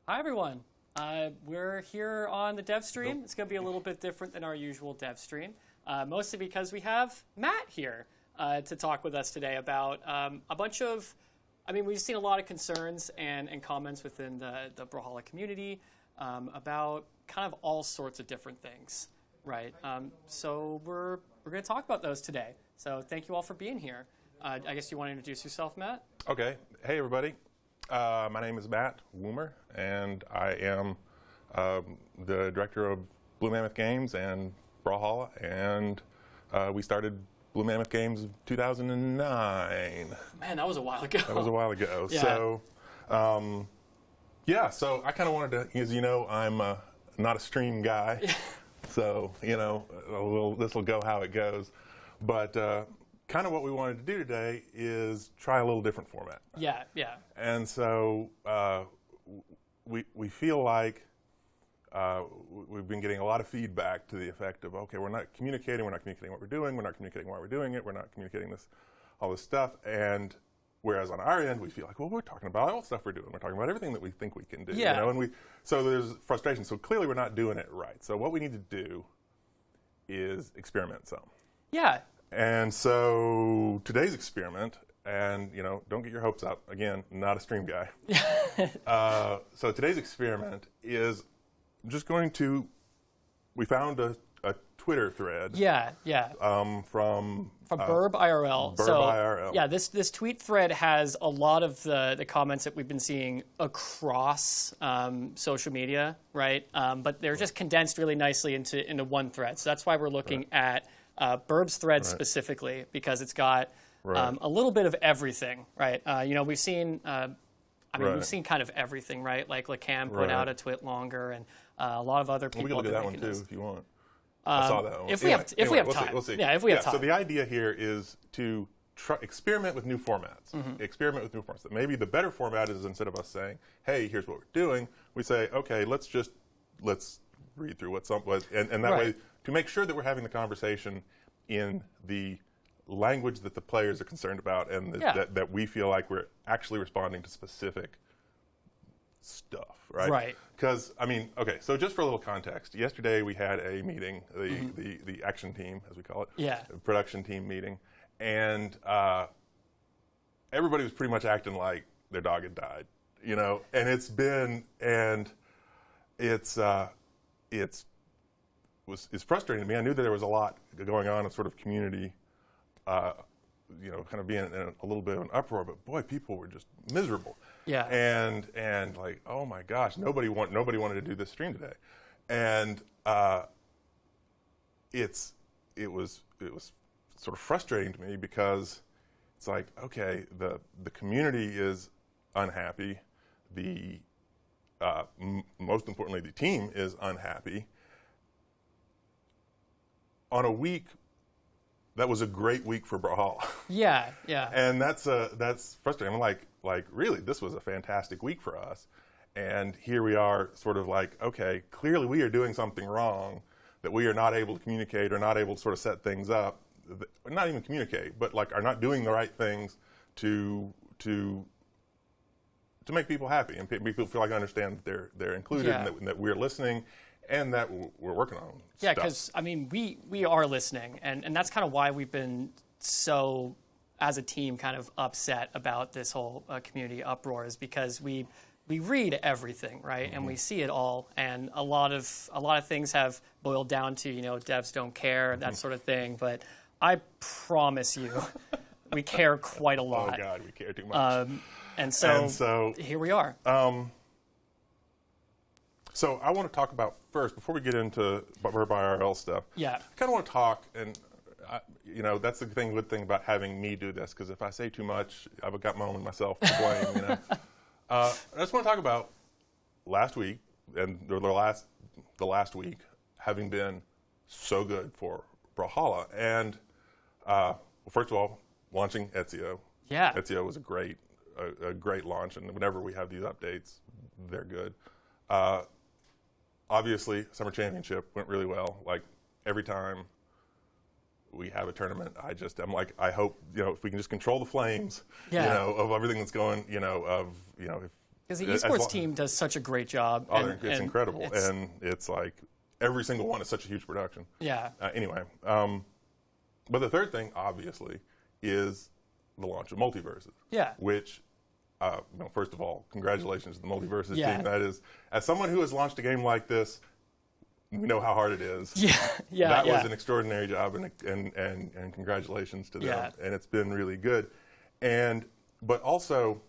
Hi, everyone. We're here on the dev stream. It's going to be a little bit different than our usual dev stream, mostly because we have Matt here to talk with us today about a bunch of, we've seen a lot of concerns and comments within the Brawlhalla community about kind of all sorts of different things, right? So we're going to talk about those today. So thank you all for being here. I guess you want to introduce yourself, Matt? Okay. Hey, everybody. My name is Matt Woomer, and I am the director of Blue Mammoth Games and Brawlhalla, and we started Blue Mammoth Games in 2009. Man, that was a while ago. That was a while ago. Yeah. So, so I kind of wanted to, as you know, I'm not a stream guy, so, this will go how it goes. But kind of what we wanted to do today is try a little different format. Yeah. And so we feel like we've been getting a lot of feedback to the effect of, okay, we're not communicating what we're doing, we're not communicating why we're doing it, we're not communicating all this stuff. And whereas on our end, we feel like, well, we're talking about all the stuff we're doing. We're talking about everything that we think we can do. Yeah. So there's frustration. So clearly we're not doing it right. So what we need to do is experiment some. Yeah. And so today's experiment, and don't get your hopes up. Again, not a stream guy. So today's experiment is just going to. We found a Twitter thread. Yeah. From Burb IRL. Burb IRL. Yeah, this tweet thread has a lot of the comments that we've been seeing across social media, right? But they're just condensed really nicely into one thread. So that's why we're looking at Burb's thread specifically, because it's got a little bit of everything, right? We've seen, we've seen kind of everything, right? Like Lacam put out a twit longer, and a lot of other people. We can look at that one too if you want. I saw that one. If we have time. We'll see. Yeah, if we have time. So the idea here is to experiment with new formats. Experiment with new formats. Maybe the better format is, instead of us saying, "Hey, here's what we're doing," we say, "Okay, let's read through what's up," and that way to make sure that we're having the conversation in the language that the players are concerned about, and that we feel like we're actually responding to specific stuff, right? Right. Because, so just for a little context, yesterday we had a meeting, the action team, as we call it, the production team meeting, and everybody was pretty much acting like their dog had died, and it's frustrating to me. I knew that there was a lot going on of sort of community, kind of being in a little bit of an uproar, but boy, people were just miserable. Yeah. And like, oh my gosh, nobody wanted to do this stream today, and it was sort of frustrating to me, because it's like, okay, the community is unhappy, most importantly, the team is unhappy. On a week that was a great week for Brawlhalla. Yeah. And that's frustrating. I'm like, really, this was a fantastic week for us, and here we are, sort of like, okay, clearly we are doing something wrong, that we are not able to communicate, or not able to sort of set things up, not even communicate, but like are not doing the right things to make people happy, and people feel like I understand that they're included, and that we're listening, and that we're working on stuff. Yeah, because, we are listening, and that's kind of why we've been so, as a team, kind of upset about this whole community uproar, is because we read everything, right? And we see it all, and a lot of things have boiled down to, devs don't care, that sort of thing, but I promise you, we care quite a lot. Oh, God, we care too much. And so here we are. So I want to talk about first, before we get into Burb IRL stuff. Yeah. I kind of want to talk, and that's the good thing about having me do this, because if I say too much, I've got my own myself to blame. I just want to talk about last week, and the last week having been so good for Brawlhalla, and first of all, launching Ezio. Yeah. Ezio was a great launch, and whenever we have these updates, they're good. Obviously, Summer Championship went really well. Like, every time we have a tournament, I'm like, I hope, if we can just control the flames, of everything that's going, Because the esports team does such a great job. Oh, it's incredible. And it's like every single one is such a huge production. Yeah. Anyway, but the third thing, obviously, is the launch of Multiverses. Yeah. Which, first of all, congratulations to the Multiverses Yeah. team. That is, as someone who has launched a game like this, we know how hard it is. Yeah. That was an extraordinary job, and congratulations to them. Yeah. And it's been really good. But also,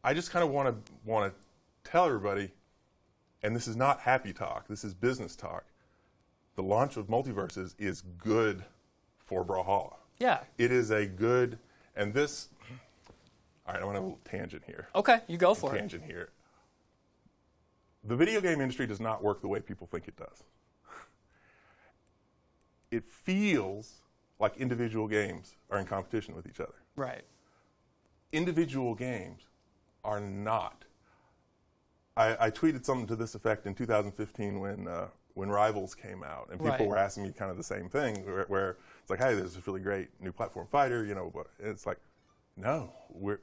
I just kind of want to tell everybody, and this is not happy talk, this is business talk. The launch of Multiverses is good for Brawlhalla. Yeah. It is a good, and this, all right, I want to have a little tangent here. Okay, you go for it. Tangent here. The video game industry does not work the way people think it does. It feels like individual games are in competition with each other. Right. Individual games are not. I tweeted something to this effect in 2015 when Rivals came out, and people were asking me kind of the same thing, where it's like, hey, there's this really great new platform fighter, but it's like, no, we're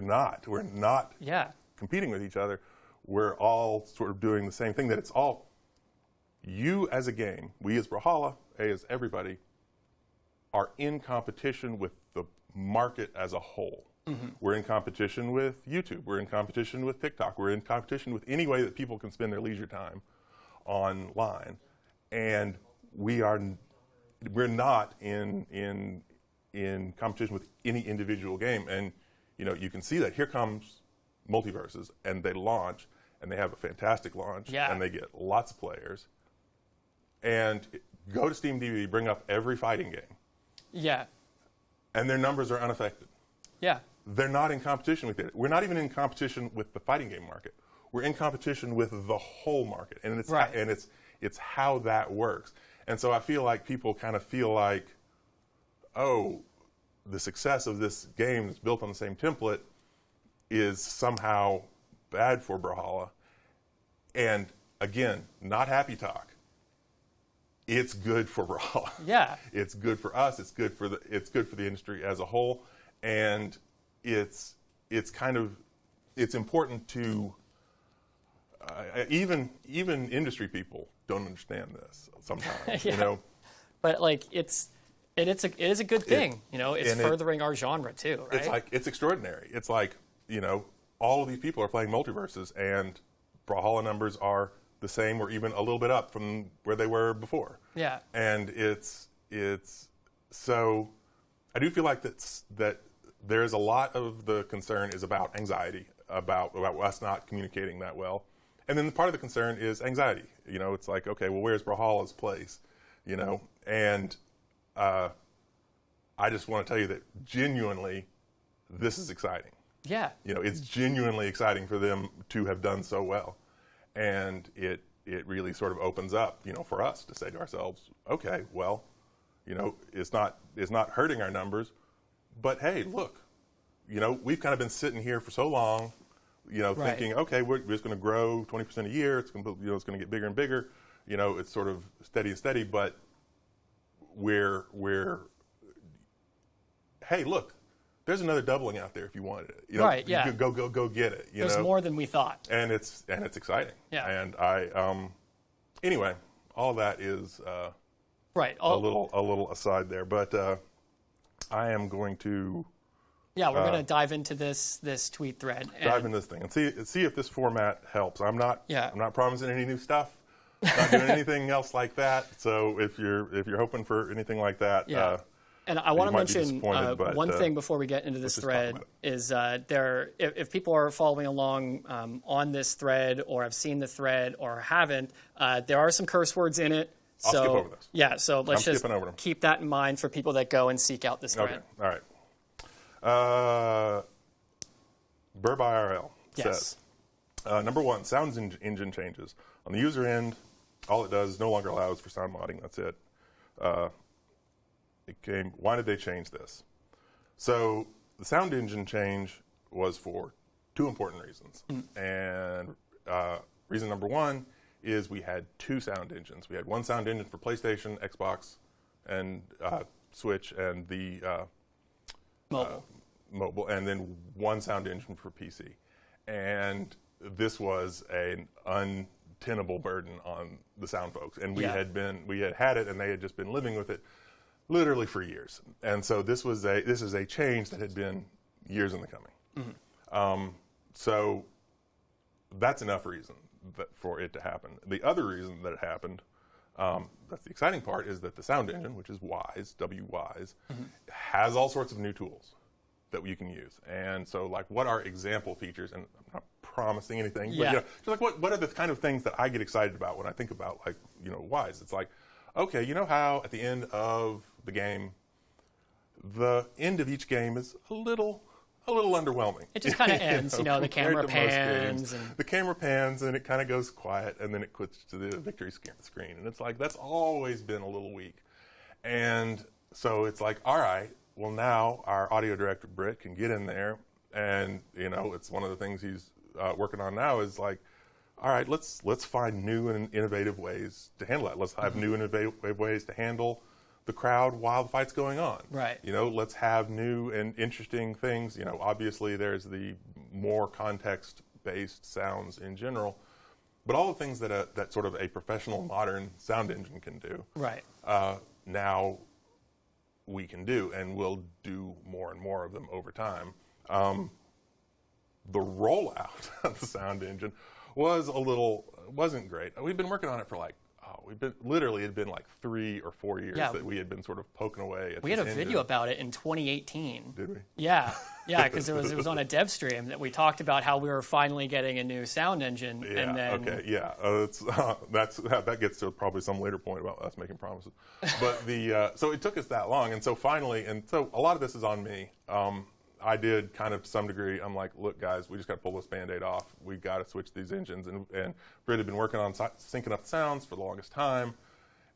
not. We're not competing with each other. We're all sort of doing the same thing. That it's all you as a game, we as Brawlhalla, as everybody, are in competition with the market as a whole. Mm-hmm. We're in competition with YouTube. We're in competition with TikTok. We're in competition with any way that people can spend their leisure time online, and we're not in competition with any individual game. And you can see that here comes Multiverses, and they launch, and they have a fantastic launch, and they get lots of players. And go to Steam DVD, bring up every fighting game. Yeah. And their numbers are unaffected. Yeah. They're not in competition with it. We're not even in competition with the fighting game market. We're in competition with the whole market, and it's how that works. And so I feel like people kind of feel like, oh, the success of this game that's built on the same template is somehow bad for Brawlhalla. And again, not happy talk. It's good for Brawlhalla. Yeah. It's good for us. It's good for the industry as a whole, and it's important to even industry people don't understand this sometimes. But it is a good thing. It's furthering our genre too, right? It's extraordinary. It's like all of these people are playing Multiverses, and Brawlhalla numbers are the same or even a little bit up from where they were before. Yeah. And it's so I do feel like that there's a lot of the concern is about anxiety, about us not communicating that well. And then part of the concern is anxiety. It's like, okay, well, where's Brawlhalla's place? And I just want to tell you that genuinely, this is exciting. Yeah. It's genuinely exciting for them to have done so well. And it really sort of opens up, for us to say to ourselves, okay, well, it's not hurting our numbers, but hey, look, we've kind of been sitting here for so long, thinking, okay, we're just going to grow 20% a year. It's going to, it's going to get bigger and bigger. It's sort of steady and steady, but we're hey, look, there's another doubling out there if you wanted it. You could go get it. There's more than we thought. And it's exciting. Yeah. And I anyway, all that is a little aside there, but I am going to we're going to dive into this tweet thread. Dive into this thing and see if this format helps. I'm not promising any new stuff. Not doing anything else like that. So if you're hoping for anything like that, and I want to mention one thing before we get into this thread is if people are following along on this thread or have seen the thread or haven't, there are some curse words in it. I'll skip over this. Yeah, so let's just keep that in mind for people that go and seek out this thread. Okay, all right. Burb IRL says, number one, sound engine changes. On the user end, all it does no longer allows for sound modding. That's it. Why did they change this? So the sound engine change was for two important reasons. And reason number one is we had two sound engines. We had one sound engine for PlayStation, Xbox, and Switch, and the mobile, and then one sound engine for PC. and this was an untenable burden on the sound folks. And we had had it, and they had just been living with it literally for years. And so this is a change that had been years in the coming. So that's enough reason for it to happen. The other reason that it happened, that's the exciting part, is that the sound engine, which is Wise, W-Wise, has all sorts of new tools that you can use. And so, like, what are example features? And I'm not promising anything, but just like what are the kind of things that I get excited about when I think about, like, Wise? It's like, okay, you know how at the end of the game, the end of each game is a little underwhelming. It just kind of ends, the camera pans. The camera pans, and it kind of goes quiet, and then it quits to the victory screen. And it's like, that's always been a little weak. And so it's like, all right, well, now our audio director, Britt, can get in there, and, it's one of the things he's working on now is like, all right, let's find new and innovative ways to handle that. Let's have new and innovative ways to handle the crowd while the fight's going on. Right. Let's have new and interesting things. Obviously there's the more context-based sounds in general, but all the things that sort of a professional modern sound engine can do. Right. Now we can do, and we'll do more and more of them over time. The rollout of the sound engine wasn't great. We've been working on it for it had been like 3 or 4 years that we had been sort of poking away at We had a video about it in 2018. Did we? Yeah, because it was on a dev stream that we talked about how we were finally getting a new sound engine. Yeah, and then, okay, yeah. That gets to probably some later point about us making promises. But so it took us that long, and so finally, and so a lot of this is on me. I did kind of to some degree. I'm like, look, guys, we just got to pull this Band-Aid off. We got to switch these engines. And Britt had been working on syncing up the sounds for the longest time.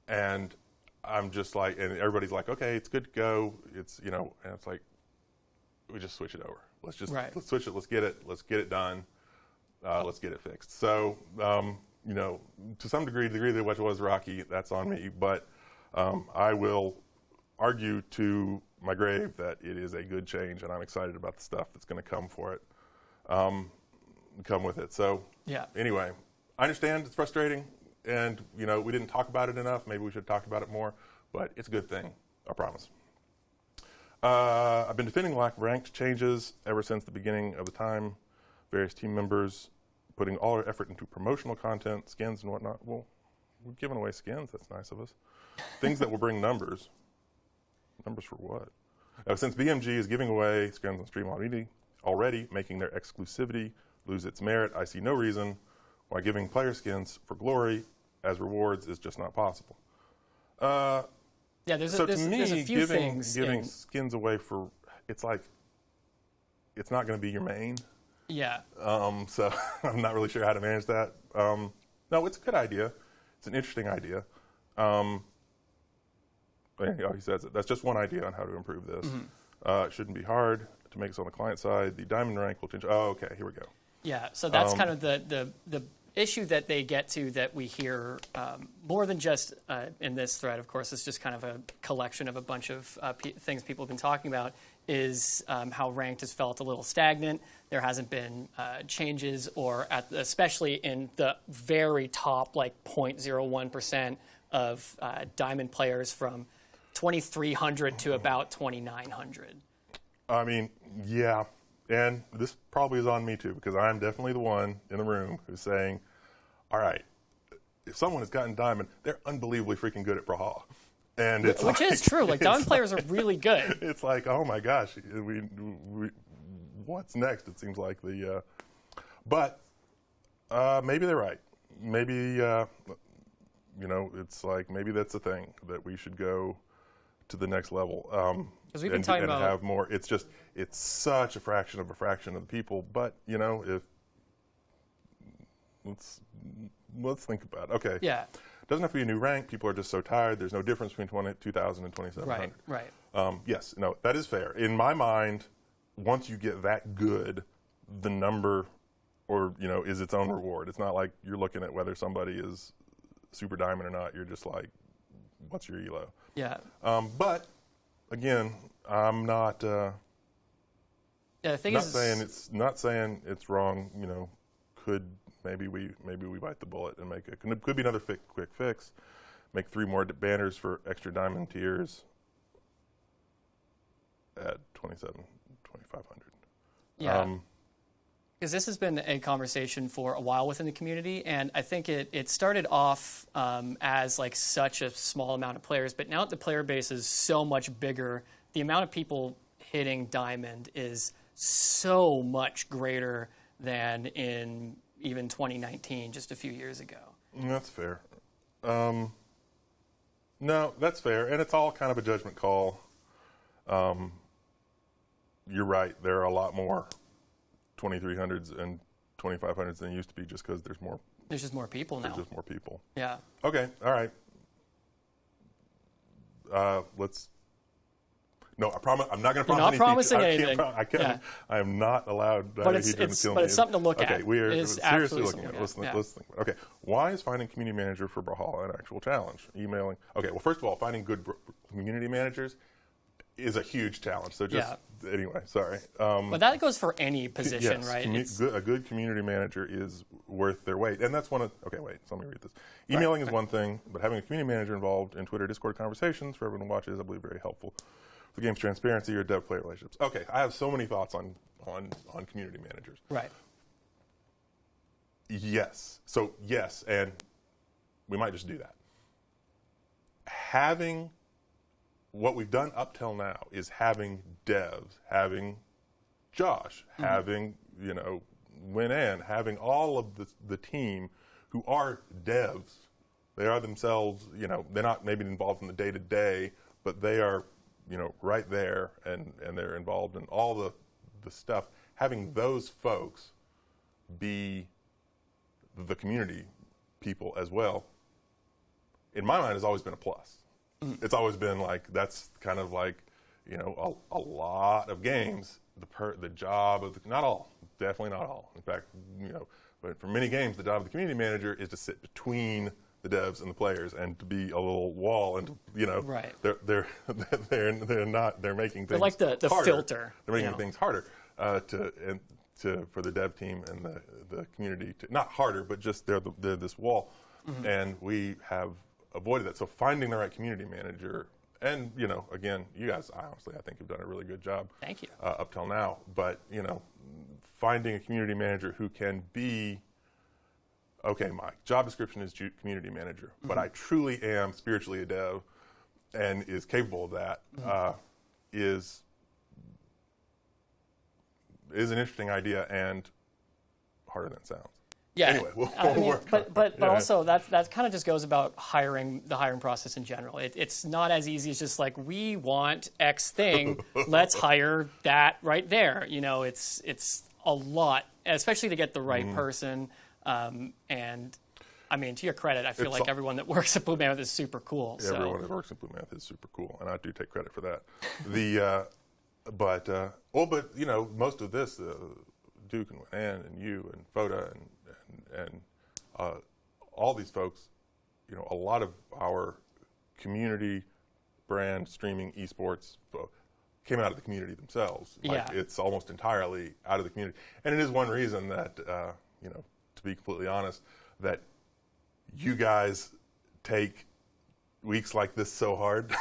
And I'm just like, and everybody's like, okay, it's good to go. It's, and it's like, we just switch it over. Let's switch it. Let's get it done. Let's get it fixed. So, to some degree, the degree that it was rocky, that's on me. But I will argue to my grave that it is a good change, and I'm excited about the stuff that's going to come for it, come with it. So anyway, I understand it's frustrating, and we didn't talk about it enough. Maybe we should talk about it more, but it's a good thing, I promise. I've been defending lack of ranked changes ever since the beginning of the time. Various team members putting all our effort into promotional content, skins and whatnot. Well, we're giving away skins. That's nice of us. Things that will bring numbers. Numbers for what? Since BMG is giving away skins on Stream already, making their exclusivity lose its merit, I see no reason why giving player skins for glory as rewards is just not possible. There's a few things. Giving skins away for, it's like, it's not going to be your main. Yeah. So I'm not really sure how to manage that. No, it's a good idea. It's an interesting idea. He says it. That's just one idea on how to improve this. It shouldn't be hard to make this on the client side. The diamond rank will change. Oh, okay, here we go. Yeah, so that's kind of the issue that they get to that we hear more than just in this thread, of course. It's just kind of a collection of a bunch of things people have been talking about, is how ranked has felt a little stagnant. There hasn't been changes, or especially in the very top, like 0.01% of diamond players from 2,300 to about 2,900. I mean, yeah, and this probably is on me too, because I'm definitely the one in the room who's saying, all right, if someone has gotten diamond, they're unbelievably freaking good at Braha. And it's Which is true. Like, diamond players are really good. It's like, oh my gosh, what's next? It seems like but maybe they're right. Maybe, it's like, maybe that's the thing, that we should go to the next level. Because we've been talking about have more. It's such a fraction of the people. But if let's think about it. Okay. Yeah. Doesn't have to be a new rank. People are just so tired. There's no difference between 2,000 and 2,700. Right. Yes. No, that is fair. In my mind, once you get that good, the number, is its own reward. It's not like you're looking at whether somebody is super diamond or not. You're just like, what's your elo? Yeah. But again, I'm not Yeah, the thing not is, saying it's wrong. You know, maybe we bite the bullet and make it. Could be another quick fix. Make 3 more banners for extra diamond tiers at 2,500. yeah. Because this has been a conversation for a while within the community, and I think it started off as like such a small amount of players, but now that the player base is so much bigger, the amount of people hitting diamond is so much greater than in even 2019, just a few years ago. That's fair. No, that's fair, and it's all kind of a judgment call. You're right. There are a lot more 2,300s and 2,500s than used to be, just because there's more. There's just more people now. There's just more people. Yeah. Okay. All right. Let's. No, I promise. I'm not going to promise anything. You're not promising anything. I can't. Yeah. I am not allowed. But it's something to look at. Okay, we are seriously looking at it. Let's think. Okay, why is finding community manager for Brawlhalla an actual challenge? Emailing. Okay, well, first of all, finding good community managers is a huge challenge. So just anyway, sorry. But that goes for any position, yes, right? A good community manager is worth their weight, and that's one of. Okay, wait. So let me read this. Emailing is one thing, but having a community manager involved in Twitter, Discord conversations for everyone who watches, I believe, very helpful. The game's transparency or dev-player relationships. Okay, I have so many thoughts on community managers. Right. Yes. So yes, and we might just do that. Having what we've done up till now is having devs, having Josh, having Win-An, having all of the team who are devs. They are themselves. They're not maybe involved in the day-to-day, but they are. Right there, and they're involved in all the stuff. Having those folks be the community people as well, in my mind, has always been a plus. It's always been like, that's kind of like, a lot of games, the job of not all, definitely not all. In fact, but for many games, the job of the community manager is to sit between the devs and the players, and to be a little wall, and right. they're making things. They're like the harder. Filter. They're making things harder for the dev team and the community to, not harder, but just they're this wall, and we have avoided that. So finding the right community manager, and again, you guys, honestly, I think have done a really good job. Thank you. Up till now, but finding a community manager who can be. Okay, my job description is community manager, but I truly am spiritually a dev and is capable of that, is an interesting idea and harder than it sounds. Yeah. Anyway, we'll work. But also that kind of just goes about the hiring process in general. It's not as easy as just like, we want X thing, let's hire that right there. It's a lot, especially to get the right person. And I mean, to your credit, I feel like everyone that works at Blue Mammoth is super cool. Yeah, everyone that works at Blue Mammoth is super cool, and I do take credit for that. But most of this, Duke and Ann and you and Foda and all these folks, a lot of our community brand streaming esports came out of the community themselves. It's almost entirely out of the community, and it is one reason that to be completely honest, that you guys take weeks like this so hard.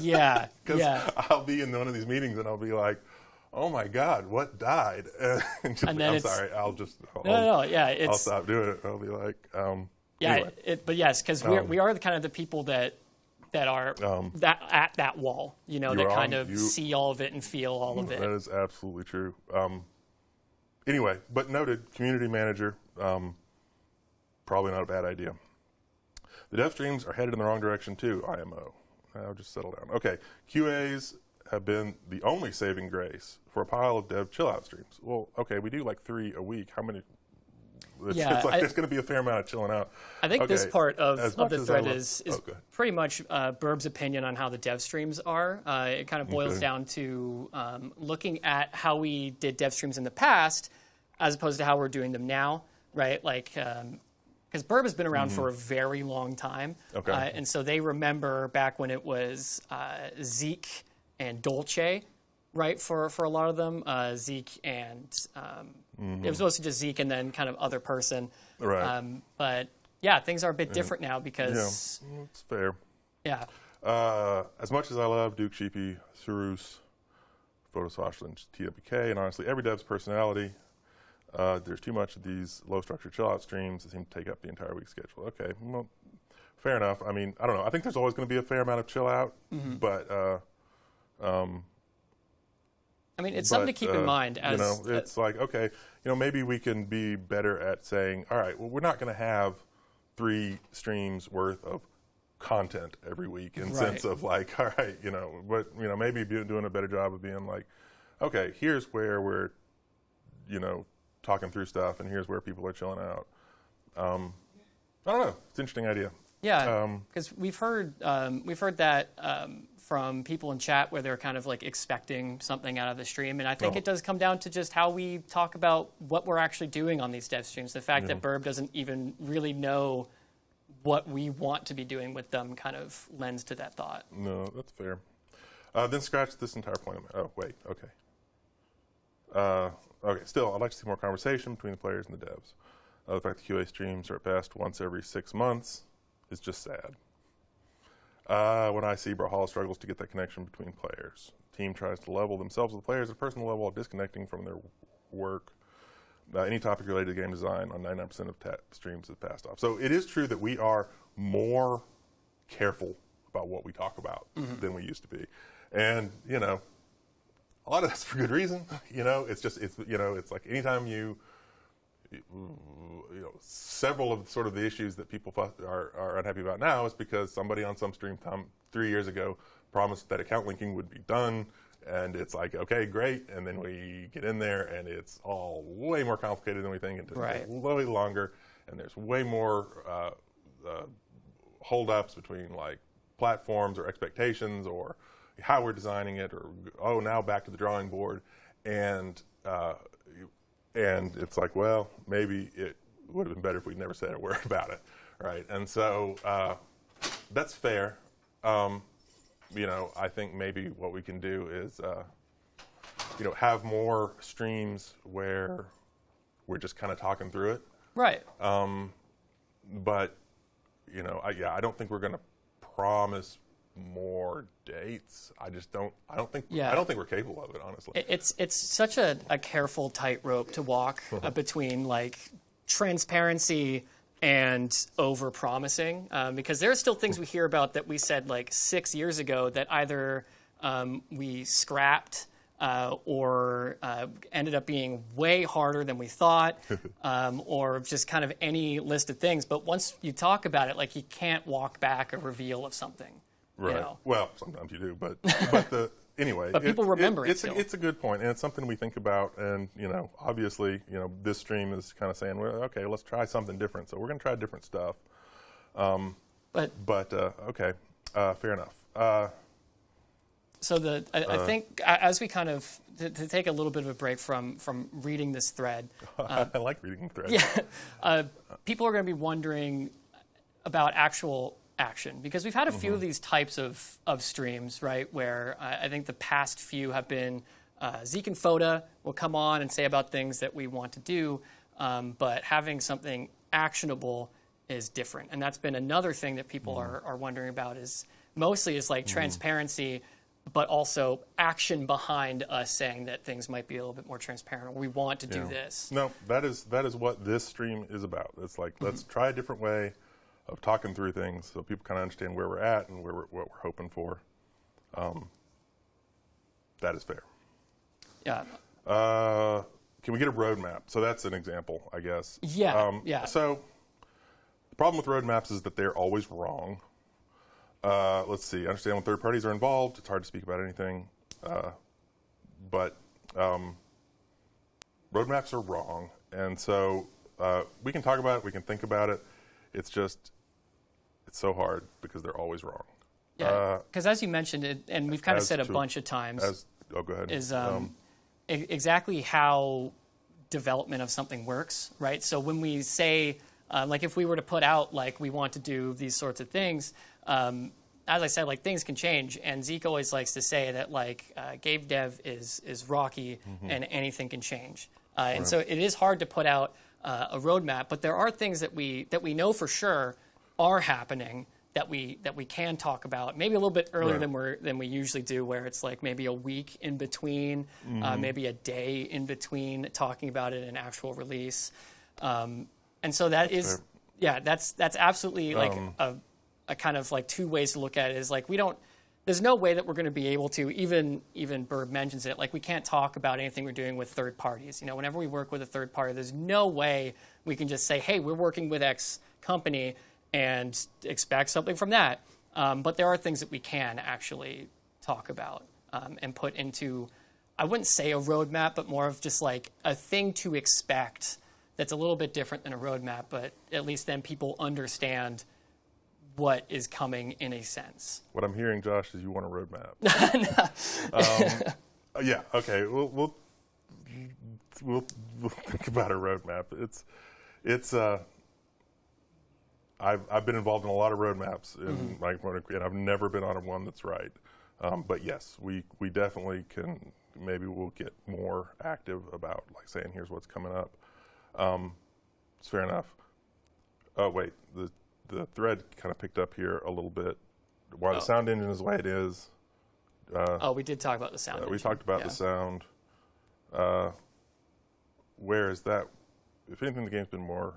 Yeah. Because I'll be in one of these meetings and I'll be like, oh my God, what died? And I'm sorry, I'll stop doing it. I'll be like, anyway. But yes, because we are the kind of the people that are at that wall, that kind of see all of it and feel all of it. That is absolutely true. Anyway, but noted, community manager, probably not a bad idea. The dev streams are headed in the wrong direction too, IMO. I'll just settle down. Okay, QAs have been the only saving grace for a pile of dev chill-out streams. Well, okay, we do like 3 a week. How many? It's like there's going to be a fair amount of chilling out. I think this part of the thread is pretty much Burb's opinion on how the dev streams are. It kind of boils down to looking at how we did dev streams in the past as opposed to how we're doing them now, right? Like, because Burb has been around for a very long time. And so they remember back when it was Eac and Dolce right, for a lot of them. Eac and it was mostly just Eac and then kind of other person. Right. But yeah, things are a bit different now because it's fair. yeah. As much as I love Duke, Sheepy, Cyrus, Photosocial, and TWK, and honestly every dev's personality, there's too much of these low-structure chill-out streams that seem to take up the entire week's schedule. Okay, well, fair enough. I mean, I don't know. I think there's always going to be a fair amount of chill-out, but I mean, it's something to keep in mind. As it's like, okay, maybe we can be better at saying, all right, well, we're not going to have 3 streams worth of content every week in sense of like, all right, but maybe doing a better job of being like, okay, here's where we're, talking through stuff, and here's where people are chilling out. I don't know. It's an interesting idea. Yeah, because we've heard that from people in chat where they're kind of like expecting something out of the stream, and I think it does come down to just how we talk about what we're actually doing on these dev streams. The fact that Burb doesn't even really know what we want to be doing with them kind of lends to that thought. No, that's fair. Then scratch this entire point. Oh, wait, okay. Okay, still, I'd like to see more conversation between the players and the devs. The fact that QA streams are at best once every 6 months is just sad. When I see Brawlhalla struggles to get that connection between players. The team tries to level themselves with the players at a personal level while disconnecting from their work. Any topic related to game design on 99% of streams is passed off. So it is true that we are more careful about what we talk about than we used to be. And, a lot of that's for good reason. It's like anytime several of sort of the issues that people are unhappy about now is because somebody on some stream 3 years ago promised that account linking would be done, and it's like, okay, great, and then we get in there and it's all way more complicated than we think, and it's way longer, and there's way more hold-ups between like platforms or expectations or how we're designing it, or now back to the drawing board, and it's like, well, maybe it would have been better if we'd never said a word about it, right? And so that's fair. I think maybe what we can do is, have more streams where we're just kind of talking through it. Right. But, I don't think we're going to promise more dates. I don't think we're capable of it, honestly. It's such a careful tightrope to walk between like transparency and over promising, because there are still things we hear about that we said like 6 years ago that either we scrapped or ended up being way harder than we thought, or just kind of any list of things. But once you talk about it, like you can't walk back a reveal of something. Right. Well, sometimes you do, but anyway. But people remember it. It's a good point, and it's something we think about. And obviously, this stream is kind of saying, well, okay, let's try something different. So we're going to try different stuff. Okay, fair enough. So I think as we kind of to take a little bit of a break from reading this thread. I like reading the thread. Yeah, people are going to be wondering about actual action, because we've had a few of these types of streams, right, where I think the past few have been Eac and Foda will come on and say about things that we want to do, but having something actionable is different. And that's been another thing that people are wondering about, is mostly is like transparency, but also action behind us saying that things might be a little bit more transparent, or we want to do this. No, that is what this stream is about. It's like, let's try a different way of talking through things so people kind of understand where we're at and what we're hoping for. That is fair. Yeah. Can we get a roadmap? So that's an example, I guess. Yeah. So the problem with roadmaps is that they're always wrong. Let's see. I understand when third parties are involved, it's hard to speak about anything. But roadmaps are wrong. And so we can talk about it. We can think about it. It's just, it's so hard because they're always wrong. Yeah, because as you mentioned it, and we've kind of said a bunch of times, go ahead. Is exactly how development of something works, right? So when we say, like if we were to put out, like we want to do these sorts of things, as I said, like things can change, and Zeke always likes to say that like Gabe Dev is rocky, and anything can change. And so it is hard to put out a roadmap, but there are things that we know for sure are happening that we can talk about, maybe a little bit earlier than we usually do, where it's like maybe a week in between, maybe a day in between talking about it in actual release. And so that's that's absolutely like a kind of like two ways to look at it. Is like there's no way that we're going to be able to, even Burb mentions it, like we can't talk about anything we're doing with third parties. Whenever we work with a third party, there's no way we can just say, hey, we're working with X company and expect something from that. But there are things that we can actually talk about and put into, I wouldn't say a roadmap, but more of just like a thing to expect that's a little bit different than a roadmap, but at least then people understand what is coming in a sense. What I'm hearing, Josh, is you want a roadmap. Yeah. Okay. We'll think about a roadmap. I've been involved in a lot of roadmaps, and I've never been on one that's right. But yes, we definitely can. Maybe we'll get more active about like saying, here's what's coming up. It's fair enough. Oh wait, the thread kind of picked up here a little bit. Why the sound engine is the way it is. We did talk about the sound engine. We talked about the sound. Where is that? If anything, the game's been more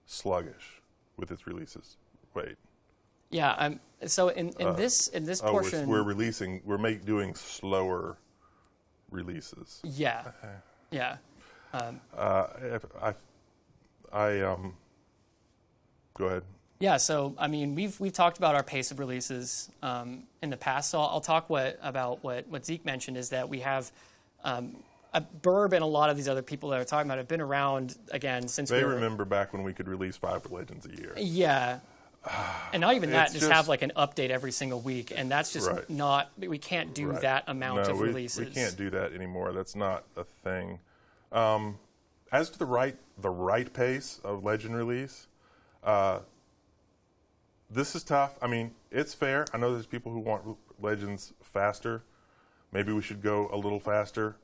sluggish with its releases. Wait. Yeah. So in this portion, we're doing slower releases. Yeah. Okay. Yeah. Go ahead. Yeah, so I mean, we've talked about our pace of releases in the past. So I'll talk about what Zeke mentioned is that we have Burb and a lot of these other people that are talking about have been around again since they remember back when we could release 5 Legends a year. Yeah. And not even that, just have like an update every single week, and that's just not. We can't do that amount of releases. We can't do that anymore. That's not a thing. As to the right pace of Legend release, this is tough. I mean, it's fair. I know there's people who want Legends faster. Maybe we should go a little faster.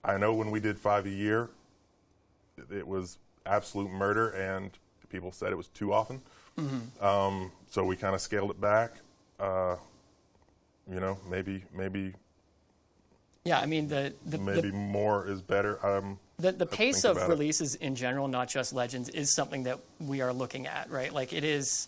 I know when we did 5 a year, it was absolute murder, and people said it was too often. So we kind of scaled it back. Maybe. Yeah, I mean maybe more is better. The pace of releases in general, not just Legends, is something that we are looking at, right? Like it is,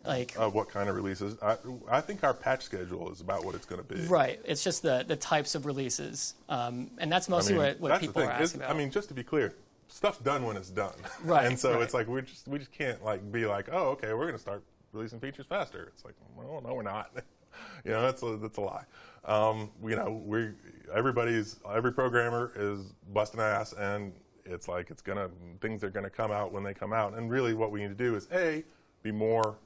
like what kind of releases? I think our patch schedule is about what it's going to be. Right. It's just the types of releases, and that's mostly what people are asking about. I mean, just to be clear, stuff's done when it's done. Right. And so it's like we just can't like be like, oh, okay, we're going to start releasing features faster. It's like, well, no, we're not. That's a lie. Every programmer is busting ass, and it's like things are gonna come out when they come out. And really, what we need to do is be more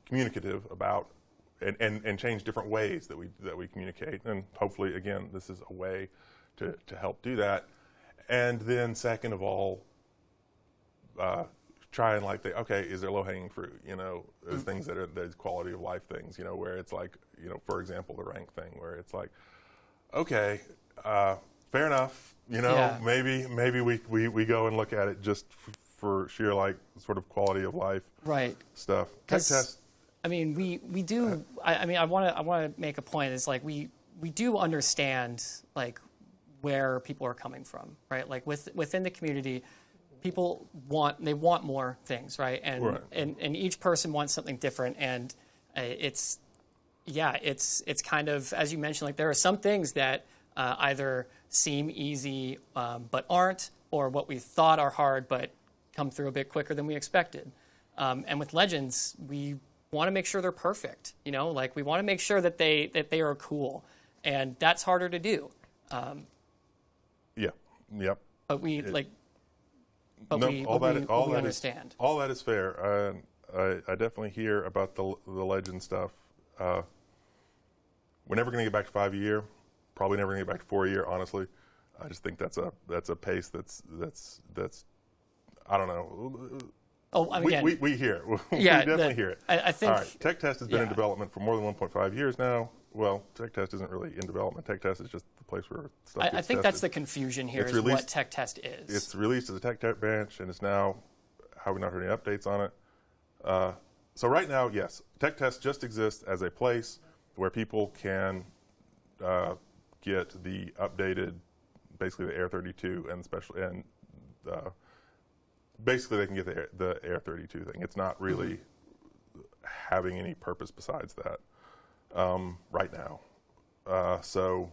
communicative about and change different ways that we communicate. And hopefully, again, this is a way to help do that. And then, second of all, try and is there low-hanging fruit? There's things there's quality of life things, where it's like, for example, the rank thing, where it's like, okay, fair enough, maybe we go and look at it just for sheer sort of quality of life stuff. Because I mean, we do. I want to make a point. Is like we do understand like where people are coming from, right? Like within the community. People want more things, right? And each person wants something different, and it's kind of, as you mentioned, like there are some things that either seem easy but aren't, or what we thought are hard but come through a bit quicker than we expected. And with Legends, we want to make sure they're perfect. Like we want to make sure that they are cool, and that's harder to do. Yep. But we we understand. All that is fair. I definitely hear about the Legend stuff. We're never going to get back to 5 a year. Probably never going to get back to 4 a year. Honestly, I just think that's a pace that's I don't know. Oh, again, we hear it. We yeah, definitely hear it. I think. All right, Tech Test has been in yeah. development for more than 1.5 years now. Well, Tech Test isn't really in development. Tech Test is just the place where stuff gets I think tested. that's the confusion here, It's is released- what Tech Test is. It's released as a Tech Test branch, and it's now, have we not heard any updates on it? So right now, yes, Tech Test just exists as a place where people can get the updated, basically the Air 32 and basically they can get the Air 32 thing. It's not really having any purpose besides that right now. So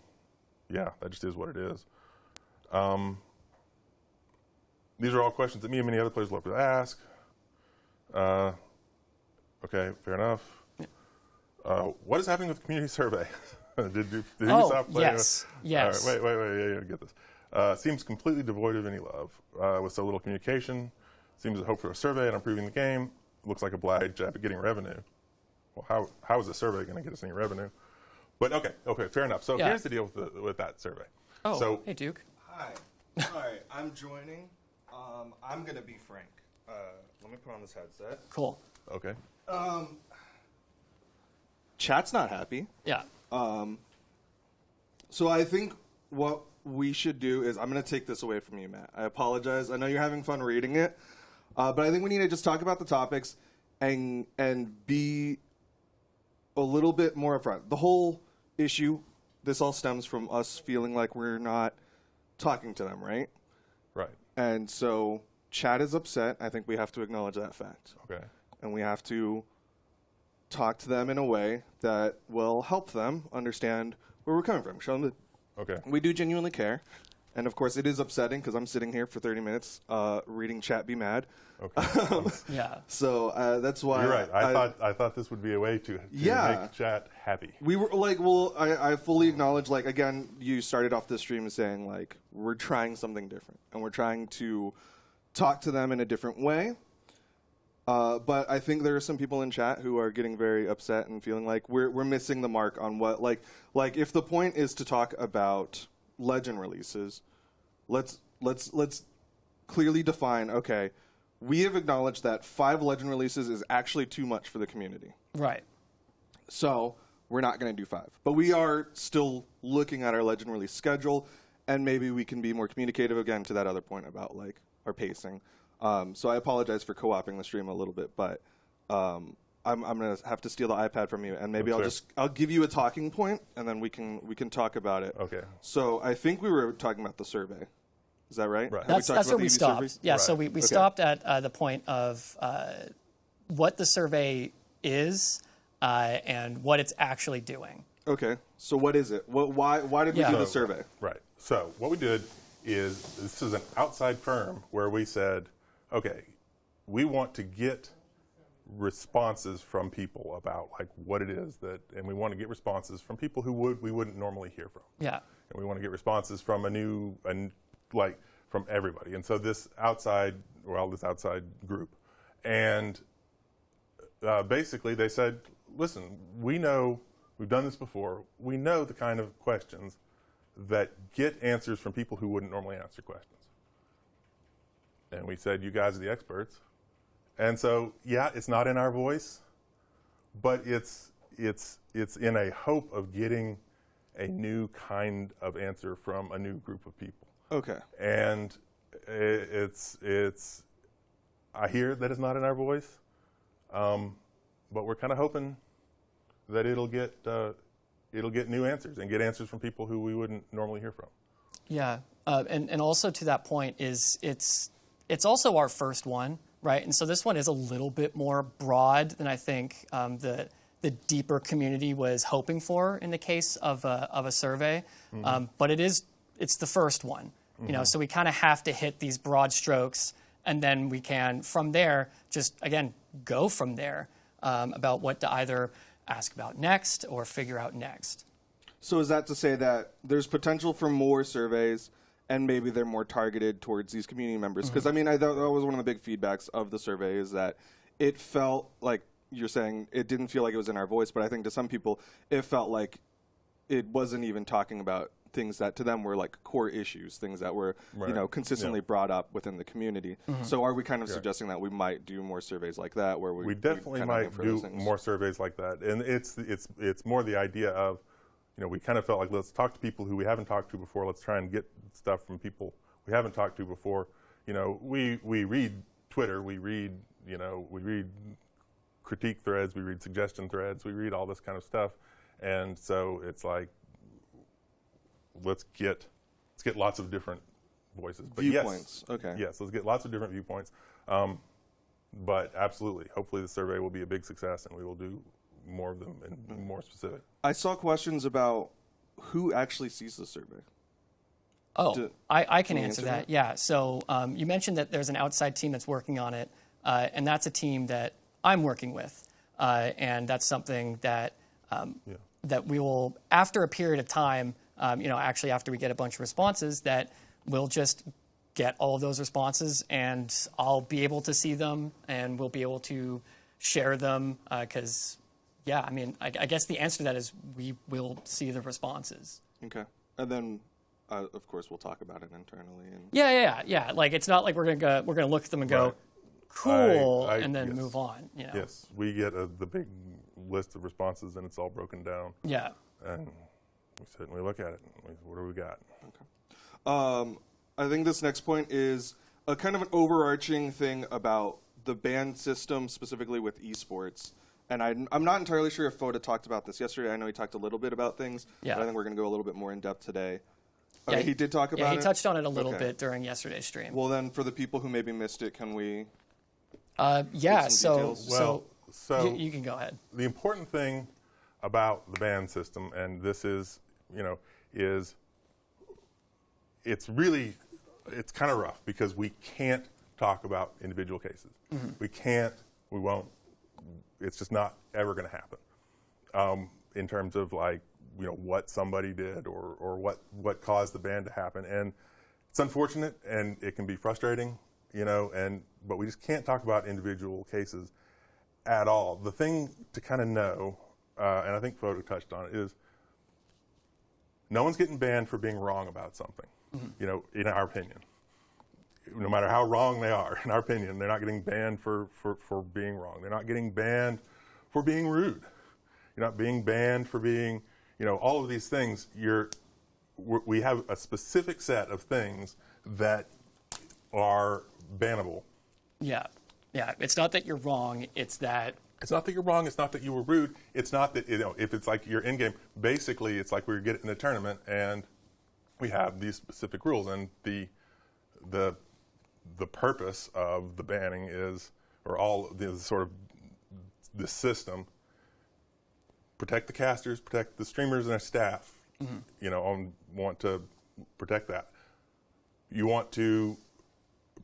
yeah, that just is what it is. These are all questions that me and many other players love to ask. Okay, fair enough. What is happening with the community survey? did you stop playing? Yes, yes. All right, wait, get this. Seems completely devoid of any love. With so little communication, seems a hope for a survey and improving the game. Looks like a blind jab at getting revenue. Well, how is a survey going to get us any revenue? But okay, fair enough. So here's the deal with that survey. Oh, so, hey, Duke. Hi. All right, I'm joining. I'm going to be frank. Let me put on this headset. Cool. Okay. Chat's not happy. Yeah. So I think what we should do is, I'm going to take this away from you, Matt. I apologize. I know you're having fun reading it. But I think we need to just talk about the topics and be a little bit more upfront. The whole issue, this all stems from us feeling like we're not talking to them, right? Right. And so chat is upset. I think we have to acknowledge that fact. Okay. And we have to talk to them in a way that will help them understand where we're coming from. Show them that we do genuinely care. And of course, it is upsetting because I'm sitting here for 30 minutes reading chat be mad. Okay. Yeah. So that's why. You're right. I thought this would be a way to make chat happy. We were like, well, I fully acknowledge, like, again, you started off this stream saying, like, we're trying something different. And we're trying to talk to them in a different way. But I think there are some people in chat who are getting very upset and feeling like we're missing the mark on what, like if the point is to talk about Legend releases, let's clearly define, okay, we have acknowledged that 5 Legend releases is actually too much for the community. Right. So we're not going to do 5. But we are still looking at our Legend release schedule, and maybe we can be more communicative, again, to that other point about, like, our pacing. So I apologize for co-opting the stream a little bit, but I'm going to have to steal the iPad from you, and maybe I'll give you a talking point, and then we can talk about it. Okay. So I think we were talking about the survey. Is that right? Right. That's where we stopped. Survey? Yeah, Right. so we stopped at the point of what the survey is and what it's actually doing. Okay. So what is it? Why did we do the survey? Right. So what we did is, this is an outside firm where we said, okay, we want to get responses from people about, like, what it is that, and we want to get responses from people who we wouldn't normally hear from. Yeah. And we want to get responses from from everybody. And so this outside group. And basically they said, listen, we know, we've done this before, we know the kind of questions that get answers from people who wouldn't normally answer questions. And we said, you guys are the experts. And so, yeah, it's not in our voice, but it's in a hope of getting a new kind of answer from a new group of people. Okay. And I hear that it's not in our voice, but we're kind of hoping that it'll get new answers and get answers from people who we wouldn't normally hear from. Yeah, and also to that point is it's also our first one, right? And so this one is a little bit more broad than I think the deeper community was hoping for in the case of a survey. Mm-hmm. But it's the first one, you know. So we kind of have to hit these broad strokes, and then we can from there just again go from there about what to either ask about next or figure out next. So is that to say that there's potential for more surveys, and maybe they're more targeted towards these community members? Because, I mean, I thought that was one of the big feedbacks of the survey, is that it felt like, you're saying it didn't feel like it was in our voice, but I think to some people it felt like it wasn't even talking about things that to them were like core issues, things that were Right. consistently brought up within the community. So are we kind of suggesting that we might do more surveys like that, where We definitely kind of aim might for those do things? more surveys like that, and it's more the idea of, we kind of felt like, let's talk to people who we haven't talked to before. Let's try and get stuff from people we haven't talked to before. We read Twitter, we read critique threads, we read suggestion threads, we read all this kind of stuff, and so it's like, let's get lots of different voices, but Viewpoints. Yes, Okay. yes, let's get lots of different viewpoints. But absolutely, hopefully the survey will be a big success, and we will do more of them and more specific. I saw questions about who actually sees the survey. Oh, I can we answer answer that. Yeah. So you mentioned that there's an outside team that's working on it, and that's a team that I'm working with, and that's something that that we will, after a period of time, actually after we get a bunch of responses, that we'll just get all of those responses, and I'll be able to see them, and we'll be able to share them, because, I guess the answer to that is we will see the responses. Okay. And then, of course, we'll talk about it internally. And Yeah. Like, it's not like we're gonna look at them and go, Right. cool, I- and then yes. move on. Yes, we get the big list of responses, and it's all broken down, Yeah. and we sit and we look at it. And what do we got? I think this next point is a kind of an overarching thing about the ban system, specifically with esports. And I'm not entirely sure if Foda talked about this yesterday. I know he talked a little bit about things, Yeah. but I think we're going to go a little bit more in depth today. Yeah, Okay, he did talk about it? Yeah, he touched on it a little Okay. bit during yesterday's stream. Well, then, for the people who maybe missed it, can we... Yeah, some so details? Well, so you can go ahead. the important thing about the ban system, and this is, is it's kind of rough because we can't talk about individual cases. We won't, it's just not ever going to happen in terms of what somebody did or what caused the ban to happen. And it's unfortunate and it can be frustrating, but we just can't talk about individual cases at all. The thing to kind of know, and I think Foda touched on it, is no one's getting banned for being wrong about something, in our opinion. No matter how wrong they are, in our opinion, they're not getting banned for being wrong. They're not getting banned for being rude. You're not being banned for being, all of these things. We have a specific set of things that are bannable. Yeah. It's not that you're wrong. It's that. It's not that you're wrong. It's not that you were rude. It's not that, if it's like you're in game, basically it's like we get in a tournament and we have these specific rules, and the purpose of the banning is, or all the sort of this system, protect the casters, protect the streamers and their staff. Want to protect that. You want to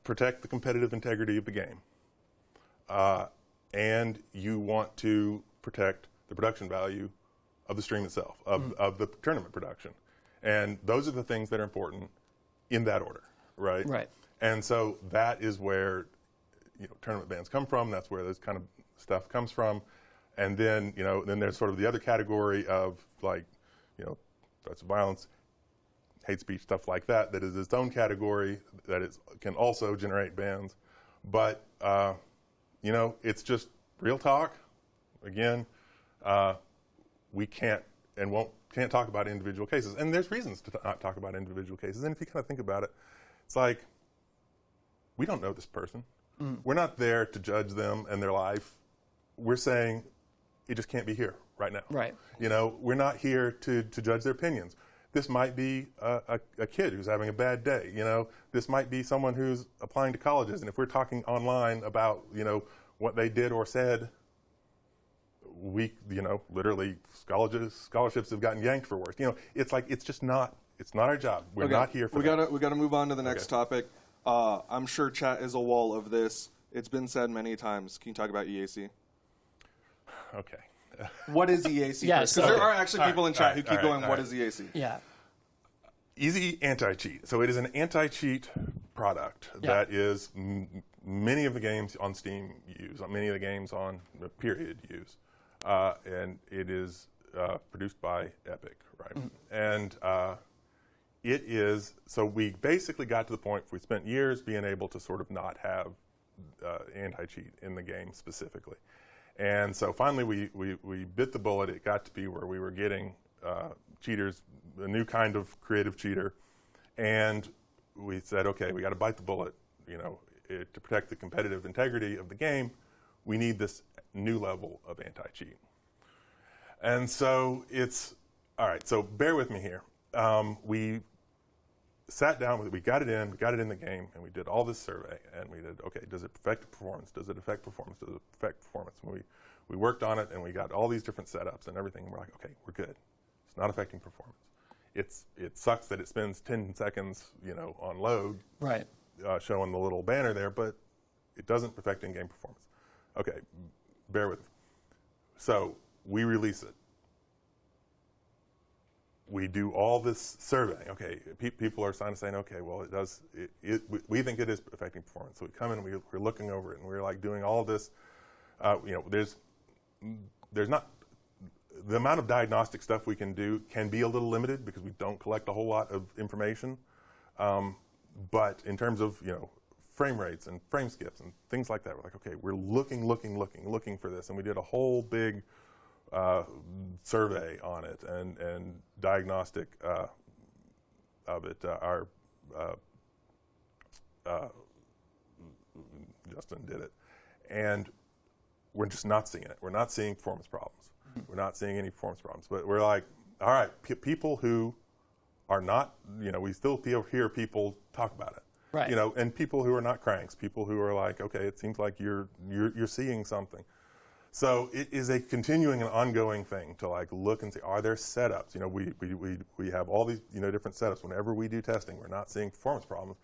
protect the competitive integrity of the game. And you want to protect the production value of the stream itself, of the tournament production. And those are the things that are important in that order, right? Right. And so that is where tournament bans come from. That's where this kind of stuff comes from. And then, then there's sort of the other category of threats of violence, hate speech, stuff like that, that is its own category that can also generate bans. But, it's just real talk. Again, we can't talk about individual cases. And there's reasons to not talk about individual cases. And if you kind of think about it, it's like, we don't know this person. We're not there to judge them and their life. We're saying it just can't be here right now. Right. We're not here to judge their opinions. This might be a kid who's having a bad day. This might be someone who's applying to colleges. And if we're talking online about, what they did or said, literally scholarships have gotten yanked for worse. It's like, it's not our job. We're not here for that. We gotta move on to the next topic. I'm sure chat is a wall of this. It's been said many times. Can you talk about EAC? Okay. What is EAC? Yeah, Because so- there are actually people in chat who keep going, all what right. is EAC? Yeah. Easy anti-cheat. So it is an anti-cheat product that is many of the games on Steam use, many of the games on Period use. And it is produced by Epic, right? And it is, so we basically got to the point, we spent years being able to sort of not have anti-cheat in the game specifically. And so finally we bit the bullet. It got to be where we were getting cheaters, a new kind of creative cheater. And we said, okay, we got to bite the bullet. To protect the competitive integrity of the game, we need this new level of anti-cheat. And so all right, so bear with me here. We sat down with it, we got it in the game, and we did all this survey, and we did, okay, does it affect performance? Does it affect performance? Does it affect performance? And we worked on it, and we got all these different setups and everything, and we're like, okay, we're good. It's not affecting performance. It sucks that it spends 10 seconds, on load, Right. Showing the little banner there, but it doesn't affect in-game performance. Okay, bear with me. So we release it. We do all this surveying. Okay, people are saying, okay, well, it does. We think it is affecting performance. So we come in, and we're looking over it, and we're like doing all of this. There's not the amount of diagnostic stuff we can do can be a little limited because we don't collect a whole lot of information. But in terms of frame rates and frame skips and things like that, we're like, okay, we're looking for this, and we did a whole big survey on it and diagnostic of it. Justin did it, and we're just not seeing it. We're not seeing performance problems. We're not seeing any performance problems. But we're like, all right, people who are not, we still hear people talk about it. Right. And people who are not cranks, people who are like, okay, it seems like you're seeing something. So it is a continuing and ongoing thing to like look and see, are there setups? We have all these different setups. Whenever we do testing, we're not seeing performance problems.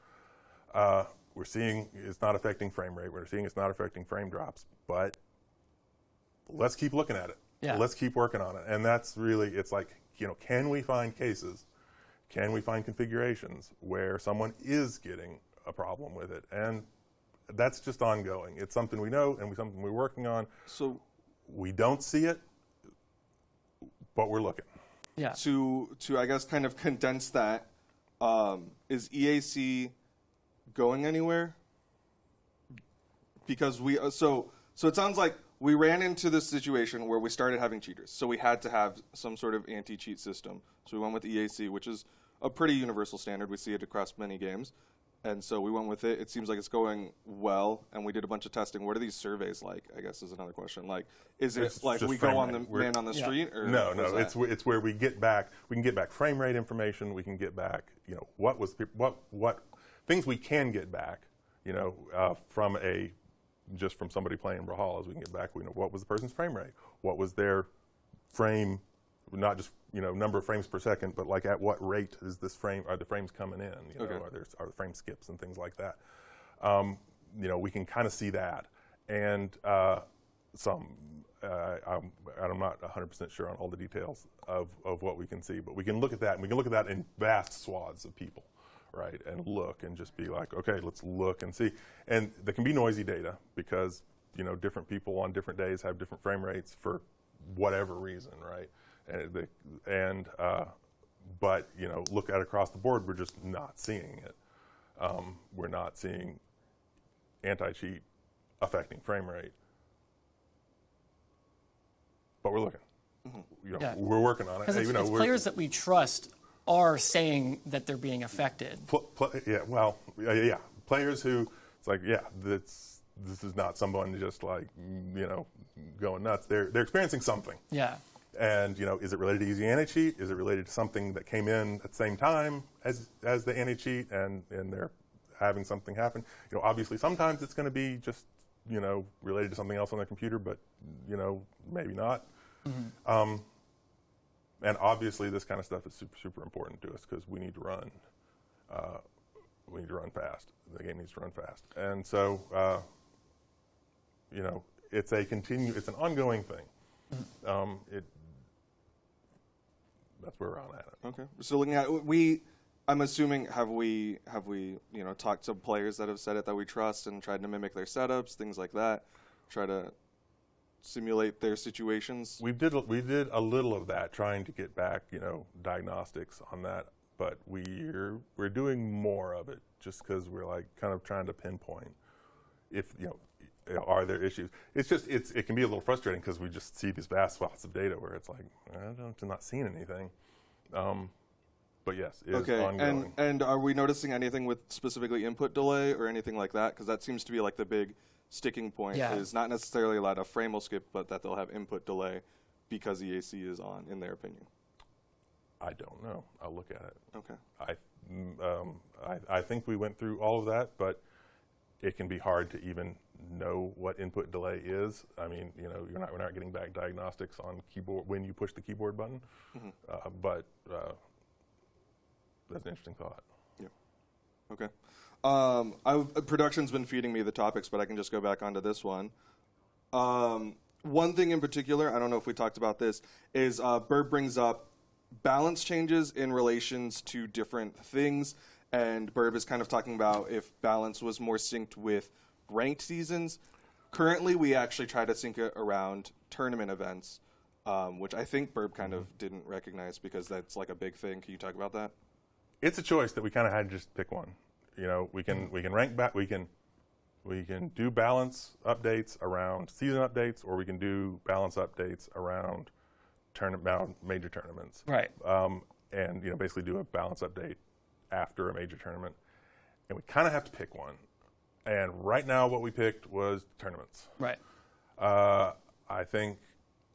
We're seeing it's not affecting frame rate. We're seeing it's not affecting frame drops. But let's keep looking at it. Yeah. Let's keep working on it. And that's really, it's like, can we find cases? Can we find configurations where someone is getting a problem with it? And that's just ongoing. It's something we know and something we're working on. So we don't see it, but we're looking. Yeah. To I guess kind of condense that, is EAC going anywhere? Because so it sounds like we ran into this situation where we started having cheaters, so we had to have some sort of anti-cheat system. So we went with EAC, which is a pretty universal standard. We see it across many games. And so we went with it. It seems like it's going well, and we did a bunch of testing. What are these surveys like, I guess is another question. Like, is it like we go on the man on the street? Or no, it's where we can get back frame rate information. We can get back, what things we can get back, from somebody playing Brawlhalla. We can get back, what was the person's frame rate? What was their frame, not just number of frames per second, but like at what rate is this frame? Are the frames coming in? Okay. Are the frame skips and things like that? We can kind of see that, and I'm not 100% sure on all the details of what we can see, but we can look at that, and we can look at that in vast swaths of people, right? And look and just be like, okay, let's look and see. And there can be noisy data because different people on different days have different frame rates for whatever reason, right? But look at across the board, we're just not seeing it. We're not seeing anti-cheat affecting frame rate, but we're looking. Yeah. We're working on it. Because it's players that we trust are saying that they're being affected. Players who it's like, this is not someone just like going nuts. They're experiencing something. Yeah. And is it related to using anti-cheat? Is it related to something that came in at the same time as the anti-cheat, and they're having something happen? Obviously sometimes it's going to be just related to something else on their computer, but maybe not. Mm-hmm. And obviously this kind of stuff is super, super important to us because we need to run. We need to run fast. The game needs to run fast, and so it's an ongoing thing. Mm-hmm. That's where we're at it. Okay. So looking at I'm assuming have we talked to players that have said it that we trust and tried to mimic their setups, things like that, try to simulate their situations. We did a little of that, trying to get back diagnostics on that. but we're doing more of it just because we're like kind of trying to pinpoint if are there issues. It's just it can be a little frustrating because we just see these vast swaths of data where it's like I'm not seeing anything. But yes, it is ongoing. And are we noticing anything with specifically input delay or anything like that? Because that seems to be like the big sticking point. Yeah. Is not necessarily a lot of frame will skip, but that they'll have input delay because EAC is on, in their opinion. I don't know. I'll look at it. Okay. I think we went through all of that, but it can be hard to even know what input delay is. I mean, we're not getting back diagnostics on keyboard when you push the keyboard button, but that's an interesting thought. Yeah. Okay. Production's been feeding me the topics, but I can just go back onto this one. One thing in particular, I don't know if we talked about this, is Burb brings up balance changes in relations to different things, and Burb is kind of talking about if balance was more synced with ranked seasons. Currently, we actually try to sync it around tournament events, which I think Burb kind of didn't recognize because that's like a big thing. Can you talk about that? It's a choice that we kind of had to just pick one. We can rank back. We can do balance updates around season updates, or we can do balance updates around major tournaments. Right. And basically do a balance update after a major tournament. And we kind of have to pick one. And right now, what we picked was tournaments. Right. I think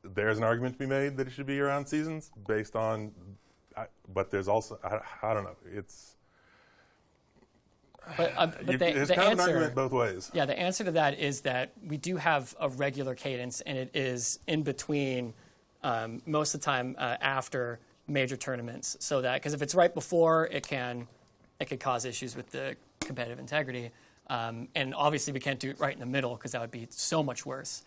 there's an argument to be made that it should be around seasons based on, but there's also I don't know. It's. But there's the kind of an answer, argument both ways. Yeah, the answer to that is that we do have a regular cadence, and it is in between most of the time after major tournaments. So that because if it's right before, it could cause issues with the competitive integrity. And obviously, we can't do it right in the middle because that would be so much worse.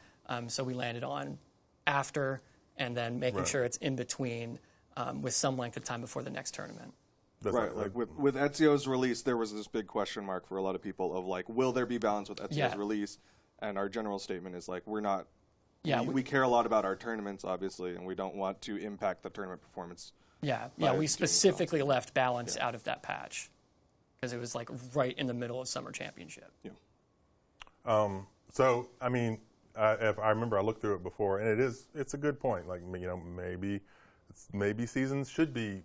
So we landed on after, and then making sure it's in between with some length of time before the next tournament. That's right, like with Ezio's release, there was this big question mark for a lot of people of like, will there be balance with Ezio's release? And our general statement is like, we're not. Yeah, we care a lot about our tournaments, obviously, and we don't want to impact the tournament performance. Yeah, we specifically left balance out of that patch because it was like right in the middle of Summer Championship. Yeah. So I mean, if I remember, I looked through it before, and it's a good point. Like maybe seasons should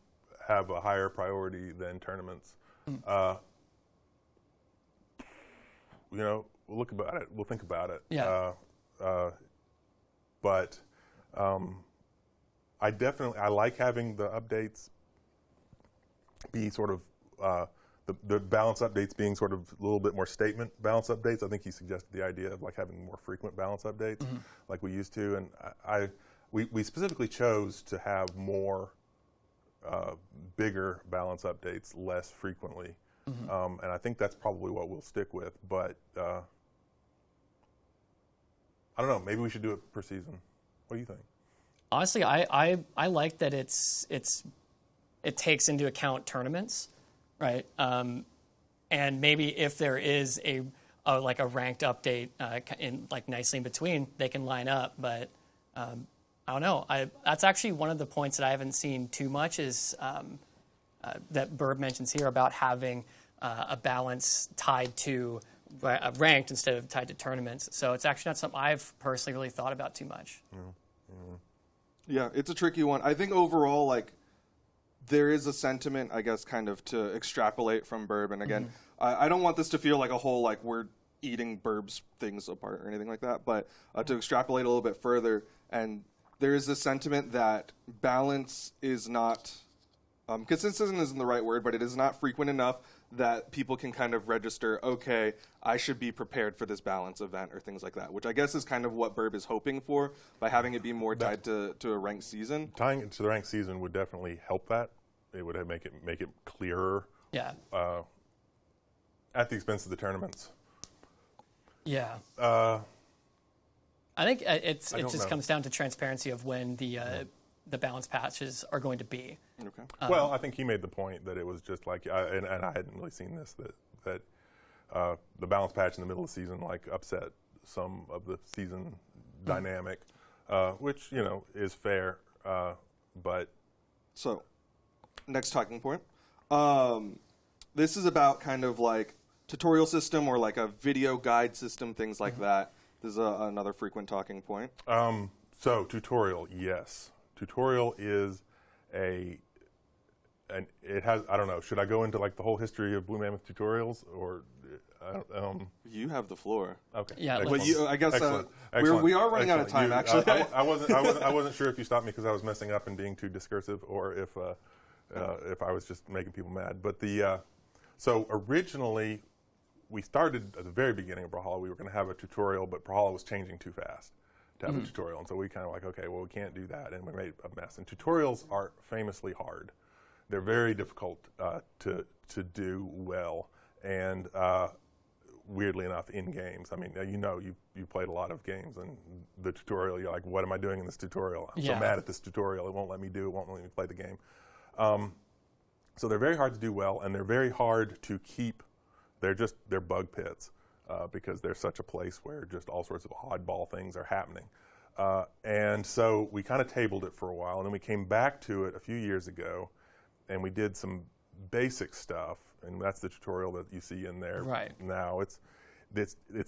have a higher priority than tournaments. We'll look about it. We'll think about it. Yeah. But I like having the updates be sort of the balance updates being sort of a little bit more statement balance updates. I think he suggested the idea of like having more frequent balance updates like we used to, and we specifically chose to have more bigger balance updates less frequently, and I think that's probably what we'll stick with. But I don't know. Maybe we should do it per season. What do you think? Honestly, I like that it takes into account tournaments, right? And maybe if there is a ranked update in like nicely in between, they can line up. But I don't know. That's actually one of the points that I haven't seen too much is that Burb mentions here about having a balance tied to ranked instead of tied to tournaments. So it's actually not something I've personally really thought about too much. Yeah, it's a tricky one. I think overall, like, there is a sentiment, I guess, kind of to extrapolate from Burb. And again, I don't want this to feel like a whole, like, we're eating Burb's things apart or anything like that, but to extrapolate a little bit further, and there is this sentiment that balance is not, consistent isn't the right word, but it is not frequent enough that people can kind of register, okay, I should be prepared for this balance event or things like that, which I guess is kind of what Burb is hoping for by having it be more tied to a ranked season. Tying it to the ranked season would definitely help that. It would make it clearer. Yeah. At the expense of the tournaments. Yeah. I think it just comes down to transparency of when the balance patches are going to be. Okay. Well, I think he made the point that it was just like, and I hadn't really seen this, that the balance patch in the middle of the season like upset some of the season dynamic, which is fair, but. So, next talking point. This is about kind of like tutorial system or like a video guide system, things like that. This is another frequent talking point. So tutorial, yes. Tutorial is and it has, I don't know, should I go into like the whole history of Blue Mammoth tutorials or? You have the floor. Okay. Yeah, Excellent. But I guess Excellent. we are running out of time. Actually, I wasn't sure if you stopped me because I was messing up and being too discursive, or if I was just making people mad. But so originally we started at the very beginning of Brawlhalla. We were going to have a tutorial, but Brawlhalla was changing too fast to have a tutorial, and so we kind of like, okay, well, we can't do that, and we made a mess. And tutorials are famously hard. They're very difficult to do well, and weirdly enough, in games. I mean, you played a lot of games, and the tutorial, you're like, what am I doing in this tutorial? I'm so mad at this tutorial. It won't let me do it. Won't let me play the game. So they're very hard to do well, and they're very hard to keep. They're bug pits because they're such a place where just all sorts of oddball things are happening. And so we kind of tabled it for a while, and then we came back to it a few years ago, and we did some basic stuff, and that's the tutorial that you see in there now. It's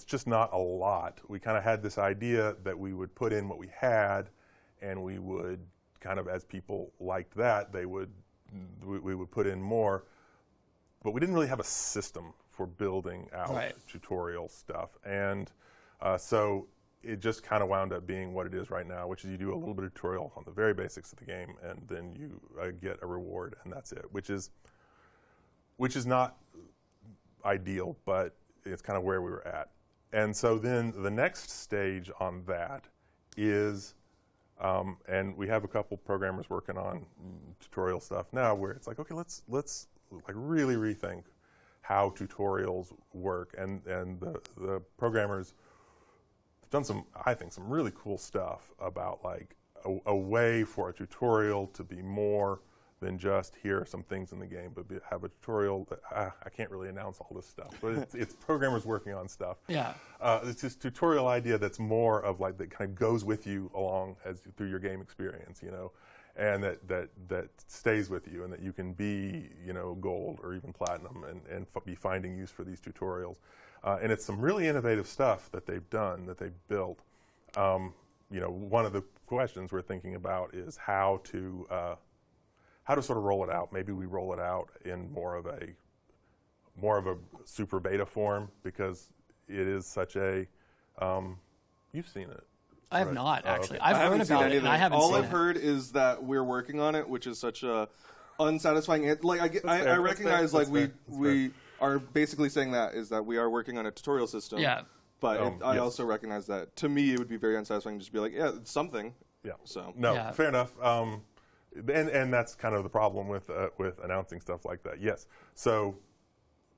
just not a lot. We kind of had this idea that we would put in what we had, and we would kind of, as people liked that, we would put in more, but we didn't really have a system for building out tutorial stuff, and so it just kind of wound up being what it is right now, which is you do a little bit of tutorial on the very basics of the game, and then you get a reward, and that's it, which is not ideal, but it's kind of where we were at. And so then the next stage on that is, and we have a couple programmers working on tutorial stuff now, where it's like, okay, let's like really rethink how tutorials work, and the programmers have done some, I think, some really cool stuff about like a way for a tutorial to be more than just here are some things in the game, but have a tutorial that I can't really announce all this stuff, but it's programmers working on stuff. Yeah. It's this tutorial idea that's more of like that kind of goes with you along through your game experience, and that stays with you, and that you can be gold or even platinum and be finding use for these tutorials. And it's some really innovative stuff that they've done, that they've built. One of the questions we're thinking about is how to sort of roll it out. Maybe we roll it out in more of a super beta form, because it is such a you've seen it. I have not, actually. Okay. I've heard about it, and I haven't seen it. All I've heard is that we're working on it, which is such a unsatisfying. I recognize we are basically saying that we are working on a tutorial system. Yeah. But I also recognize that to me it would be very unsatisfying to just be like, yeah, it's something. Yeah. So fair enough. And that's kind of the problem with announcing stuff like that. Yes. So,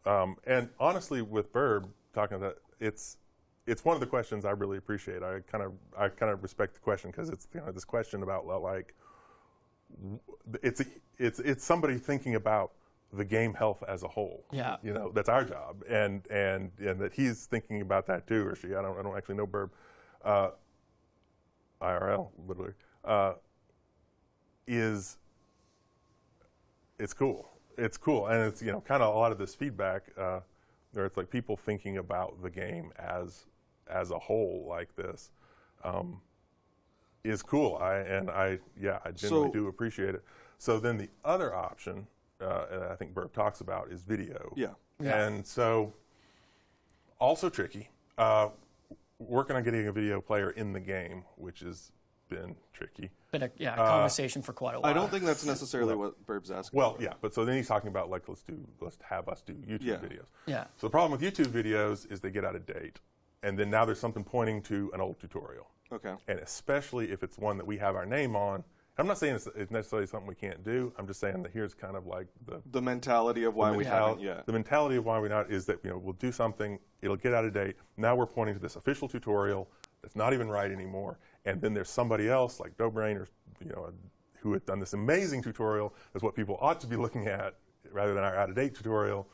and honestly, with Burb talking about that, it's one of the questions I really appreciate. I kind of respect the question, because it's this question about like it's somebody thinking about the game health as a whole. Yeah. That's our job, and that he's thinking about that too, or she. I don't actually know Burb, IRL literally. It's cool. It's cool, and it's kind of a lot of this feedback where it's like people thinking about the game as a whole like this is cool. I genuinely do appreciate it. So then the other option, and I think Burb talks about, is video. Yeah. And so also tricky. Working on getting a video player in the game, which has been tricky. Been a conversation for quite a while. I don't think that's necessarily what Burb's asking. Well, yeah, but so then he's talking about like let's have us do YouTube videos. Yeah. So the problem with YouTube videos is they get out of date, and then now there's something pointing to an old tutorial. Okay. And especially if it's one that we have our name on. I'm not saying it's necessarily something we can't do. I'm just saying that here's kind of like the mentality of why we haven't yet. The mentality of why we're not is that we'll do something, it'll get out of date. Now we're pointing to this official tutorial that's not even right anymore, and then there's somebody else like Dobrain or who had done this amazing tutorial that's what people ought to be looking at rather than our out-of-date tutorial.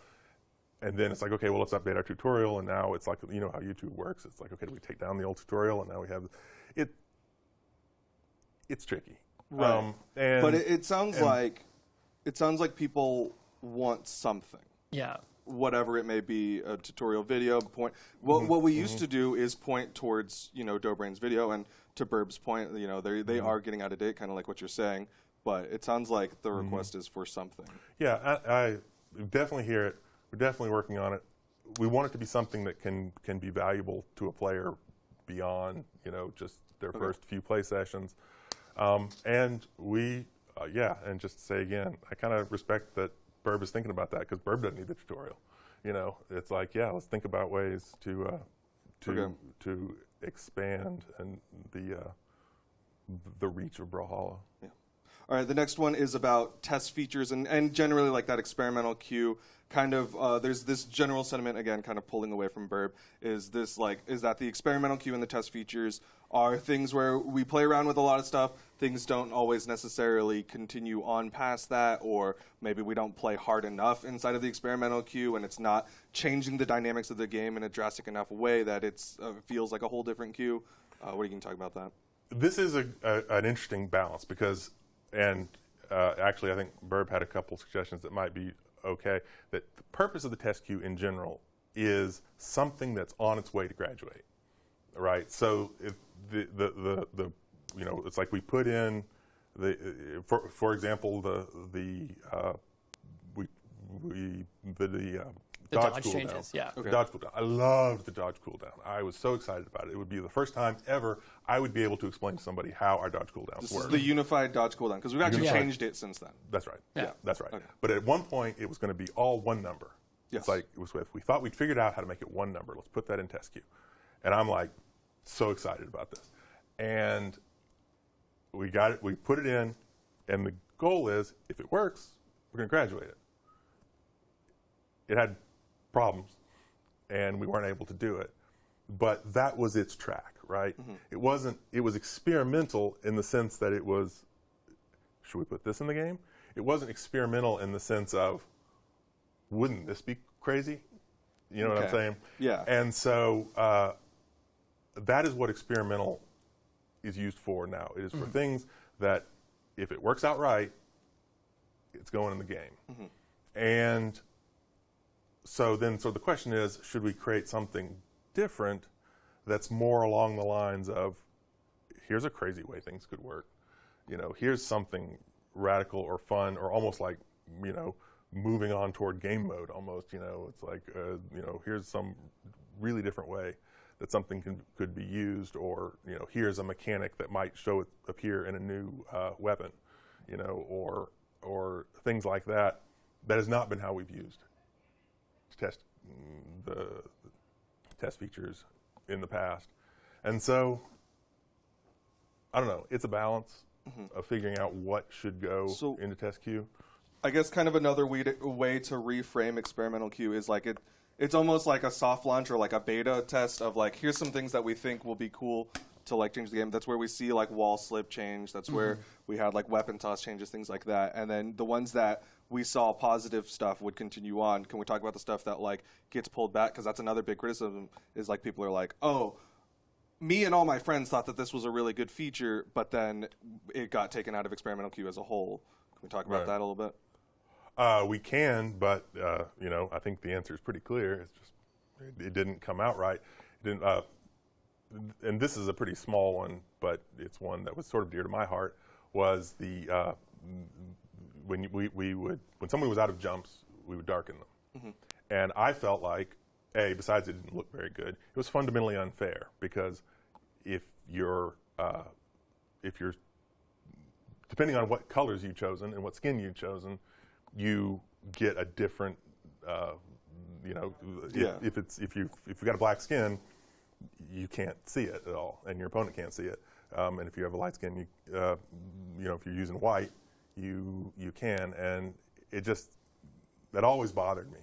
And then it's like, okay, well, let's update our tutorial, and now it's like, how YouTube works. It's like, okay, do we take down the old tutorial, and now we have it. It's tricky. Right. But it sounds like people want something. Yeah. Whatever it may be, a tutorial video point. What we used to do is point towards, Dobrain's video, and to Burb's point, they are getting out of date, kind of like what you're saying. But it sounds like the request is for something. Yeah, I definitely hear it. We're definitely working on it. We want it to be something that can be valuable to a player beyond, just their first few play sessions. And we, and just to say again, I kind of respect that Burb is thinking about that, because Burb doesn't need the tutorial. It's like, let's think about ways to expand and the reach of Brawlhalla. Yeah. All right, the next one is about test features and generally like that experimental queue. Kind of, there's this general sentiment, again, kind of pulling away from Burb, is that the experimental queue and the test features are things where we play around with a lot of stuff. Things don't always necessarily continue on past that, or maybe we don't play hard enough inside of the experimental queue, and it's not changing the dynamics of the game in a drastic enough way that it feels like a whole different queue. What are you going to talk about that? This is an interesting balance because, actually I think Burb had a couple suggestions that might be okay, that the purpose of the test queue in general is something that's on its way to graduate, right? So if it's like we put in for example the dodge cooldown. Changes, yeah. The dodge cooldown. I loved the dodge cooldown. I was so excited about it. It would be the first time ever I would be able to explain to somebody how our dodge cooldowns This work. is the unified dodge cooldown, because we've actually changed it since then. That's right. Yeah. That's right. Okay. But at one point, it was going to be all one number. Yes. It's like, we thought we'd figured out how to make it one number. Let's put that in test queue. And I'm like, so excited about this. And we got it, we put it in, and the goal is, if it works, we're going to graduate it. It had problems, and we weren't able to do it. But that was its track, right? It was experimental in the sense that it was, should we put this in the game? It wasn't experimental in the sense of, wouldn't this be crazy? You know what I'm saying? Yeah. And so that is what experimental is used for now. It is for things that, if it works out right, it's going in the game. And so the question is, should we create something different that's more along the lines of, here's a crazy way things could work. Here's something radical or fun, or almost like, moving on toward game mode almost. It's like, here's some really different way that something could be used, or, here's a mechanic that might appear in a new weapon, or things like that. That has not been how we've used the test features in the past. And so, I don't know, it's a balance of figuring out what should go into test queue. I guess kind of another way to reframe experimental queue is like it's almost like a soft launch or like a beta test of like, here's some things that we think will be cool to like change the game. That's where we see like wall slip change. That's where we had like weapon toss changes, things like that. And then the ones that we saw positive stuff would continue on. Can we talk about the stuff that like gets pulled back? Because that's another big criticism, is like people are like, oh, me and all my friends thought that this was a really good feature, but then it got taken out of experimental queue as a whole. Can we talk about that a little bit? We can, but I think the answer is pretty clear. It's just it didn't come out right. It didn't, and this is a pretty small one, but it's one that was sort of dear to my heart. Was the when somebody was out of jumps, we would darken them, and I felt like, besides it didn't look very good, it was fundamentally unfair, because if you're depending on what colors you've chosen and what skin you've chosen, you get a different, if you've got a black skin, you can't see it at all, and your opponent can't see it. And if you have a light skin, if you're using white, you can, and that always bothered me.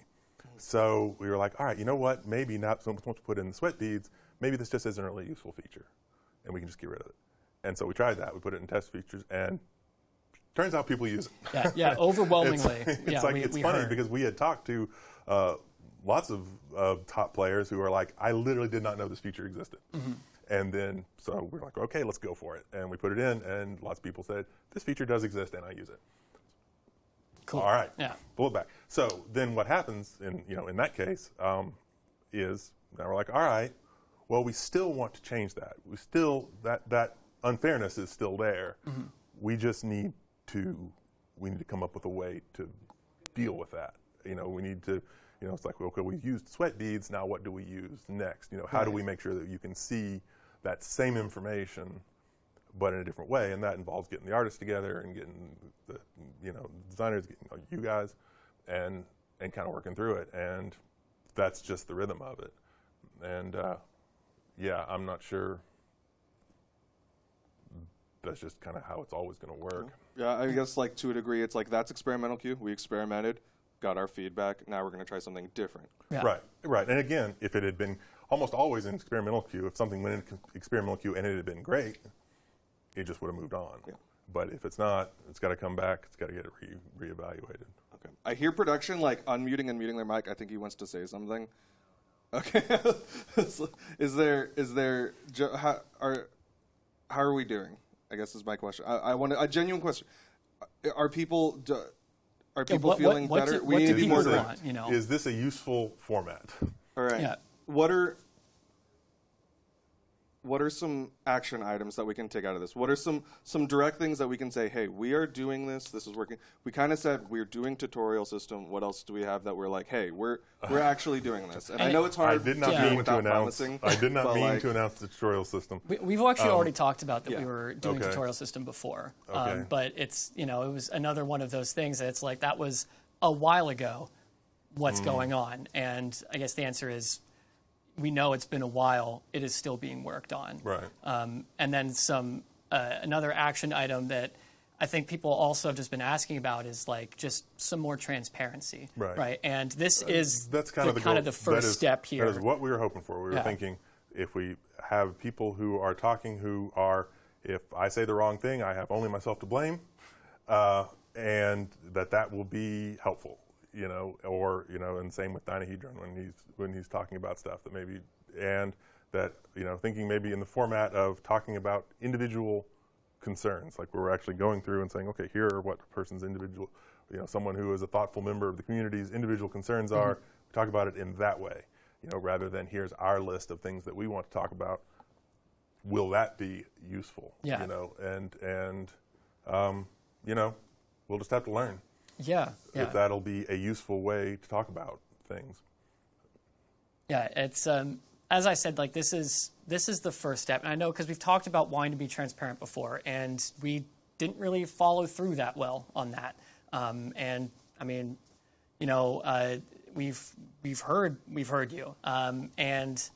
So we were like, all right, you know what? Maybe not so much to put in the sweat beads. Maybe this just isn't a really useful feature, and we can just get rid of it. And so we tried that. We put it in test features, and turns out people use it. Yeah, overwhelmingly. It's funny because we had talked to lots of top players who are like, I literally did not know this feature existed. And then, so we're like, okay, let's go for it. And we put it in, and lots of people said, this feature does exist, and I use it. Cool. All right. Yeah. Pull it back. So then what happens in that case is now we're like, all right, well, we still want to change that. We still, that unfairness is still there. Mm-hmm. We just need to come up with a way to deal with that. We need to, it's like, okay, we've used sweat beads. Now what do we use next? How do we make sure that you can see that same information, but in a different way? And that involves getting the artists together and getting the, designers, getting you guys, and kind of working through it. And that's just the rhythm of it. And yeah, I'm not sure. That's just kind of how it's always going to work. Yeah, I guess like to a degree, it's like that's experimental Q. We experimented, got our feedback. Now we're going to try something different. Yeah. Right. And again, if it had been almost always in experimental Q, if something went into experimental Q and it had been great, it just would have moved on. Yeah. But if it's not, it's got to come back. It's got to get it reevaluated. Okay. I hear production like unmuting and muting their mic. I think he wants to say something. Okay. How are we doing? I guess is my question. I want a genuine question. Are people feeling better? What do people want? Is this a useful format? All right. Yeah. What are some action items that we can take out of this? What are some direct things that we can say, hey, we are doing this. This is working. We kind of said we're doing tutorial system. What else do we have that we're like, hey, we're actually doing this? And I know it's hard. I did not mean to announce. I did not mean to announce the tutorial system. We've actually already talked about that. We were doing Okay. tutorial system before, Okay. but it's it was another one of those things that it's like that was a while ago. What's going on? And I guess the answer is, we know it's been a while. It is still being worked on. Right. And then another action item that I think people also have just been asking about is like just some more transparency. Right. And this is that's kind of the first step here. That is what we were hoping for. We were thinking if we have people who are talking who are, if I say the wrong thing, I have only myself to blame, and that will be helpful. And same with Dynahedron when he's talking about stuff that maybe, and that, thinking maybe in the format of talking about individual concerns, like we're actually going through and saying, okay, here are what a person's individual, someone who is a thoughtful member of the community's individual concerns are. We talk about it in that way, rather than here's our list of things that we want to talk about. Will that be useful? Yeah. We'll just have to learn. Yeah. If that'll be a useful way to talk about things. Yeah, it's as I said, like this is the first step, and I know because we've talked about wanting to be transparent before, and we didn't really follow through that well on that. And I mean, we've heard you, and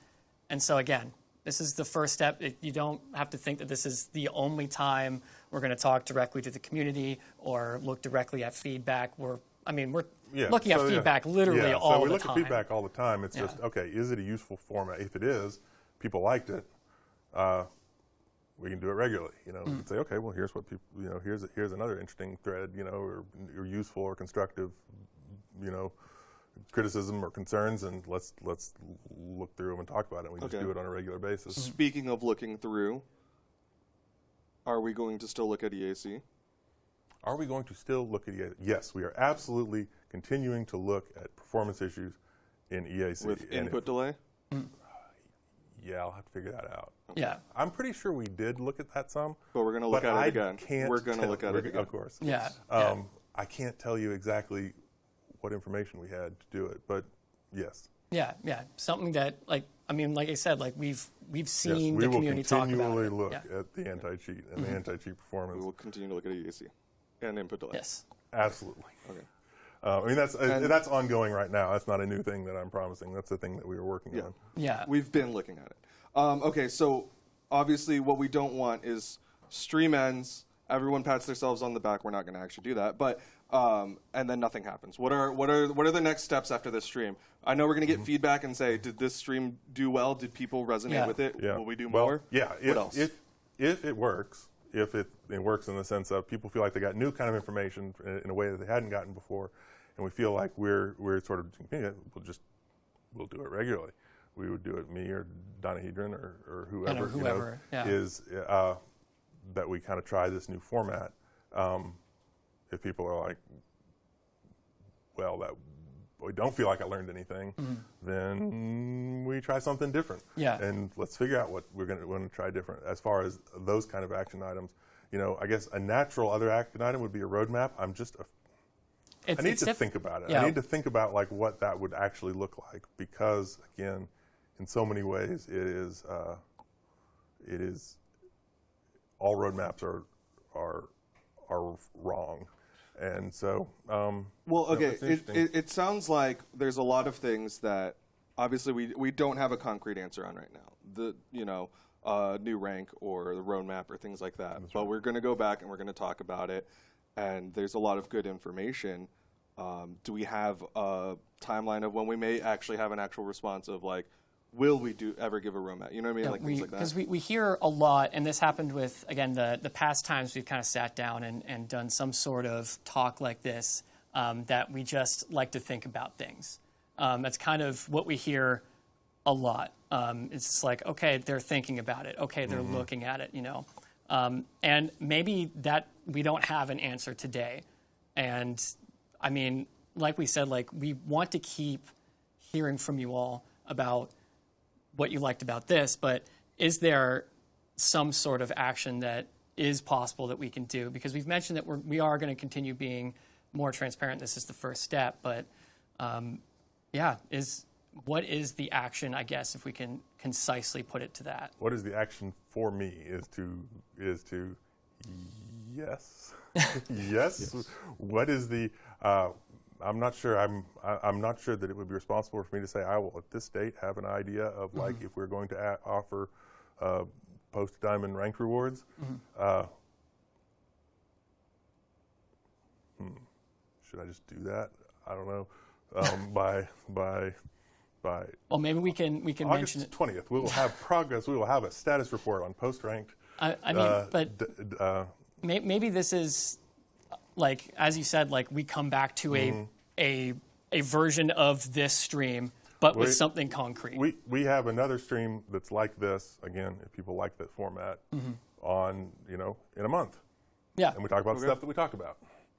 so again, this is the first step. You don't have to think that this is the only time we're going to talk directly to the community or look directly at feedback. We're looking at feedback literally all the time. So we look at feedback all the time. It's just, okay, is it a useful format? If it is, people liked it, we can do it regularly. We can say, okay, well, here's what people, here's another interesting thread, or useful or constructive, criticism or concerns, and let's look through them and talk about it. We just do it on a regular basis. Speaking of looking through, are we going to still look at EAC? Are we going to still look at EAC? Yes, we are absolutely continuing to look at performance issues in EAC. With input delay? Yeah, I'll have to figure that out. Yeah. I'm pretty sure we did look at that some. But we're going to look at it again. We're going to look at it again. Of course. Yeah. I can't tell you exactly what information we had to do it, but yes. Yeah. Something that, like I said, like we've seen the community talk about it. We will continually look at the anti-cheat and the anti-cheat performance. We will continue to look at EAC and input delay. Yes. Absolutely. Okay. That's ongoing right now. That's not a new thing that I'm promising. That's the thing that we were working on. Yeah. We've been looking at it. Okay, so obviously what we don't want is stream ends, everyone pats themselves on the back. We're not going to actually do that, but and then nothing happens. What are the next steps after this stream? I know we're going to get feedback and say, did this stream do well? Did people resonate with it? Yeah. Will we do more? Yeah. What else? If it works, if it works in the sense of people feel like they got new kind of information in a way that they hadn't gotten before, and we feel like we're sort of, we'll do it regularly. We would do it, me or Dynahedron or whoever, is that we kind of try this new format. If people are like, well, that we don't feel like I learned anything, then we try something different. Yeah. And let's figure out what we're going to try different. As far as those kind of action items, I guess a natural other action item would be a roadmap. I need to think about it. Yeah. I need to think about like what that would actually look like, because again, in so many ways, it is all roadmaps are wrong. And so, well, okay, it's interesting. it sounds like there's a lot of things that obviously we don't have a concrete answer on right now. New rank or the roadmap or things like that. But we're going to go back and we're going to talk about it. And there's a lot of good information. Do we have a timeline of when we may actually have an actual response of like, will we ever give a roadmap? You know what I mean? Yeah, like things like that. Because we hear a lot, and this happened with, again, the past times we've kind of sat down and done some sort of talk like this, that we just like to think about things. That's kind of what we hear a lot. It's just like, okay, they're thinking about it. Okay, they're looking at it, and maybe that we don't have an answer today. And I mean, like we said, like we want to keep hearing from you all about what you liked about this, but is there some sort of action that is possible that we can do? Because we've mentioned that we are going to continue being more transparent. This is the first step, but what is the action, I guess, if we can concisely put it to that? What is the action for me is to yes. Yes. What is the I'm not sure. I'm not sure that it would be responsible for me to say I will at this date have an idea of like if we're going to offer post-diamond rank rewards. Should I just do that? I don't know. By Well, maybe we can mention it. August 20th, we will have progress. We will have a status report on post-ranked. Maybe this is, like, as you said, like we come back to a version of this stream, but with something concrete. We have another stream that's like this, again, if people like that format, on, in a month. Yeah. And we talk about the stuff that we talk about.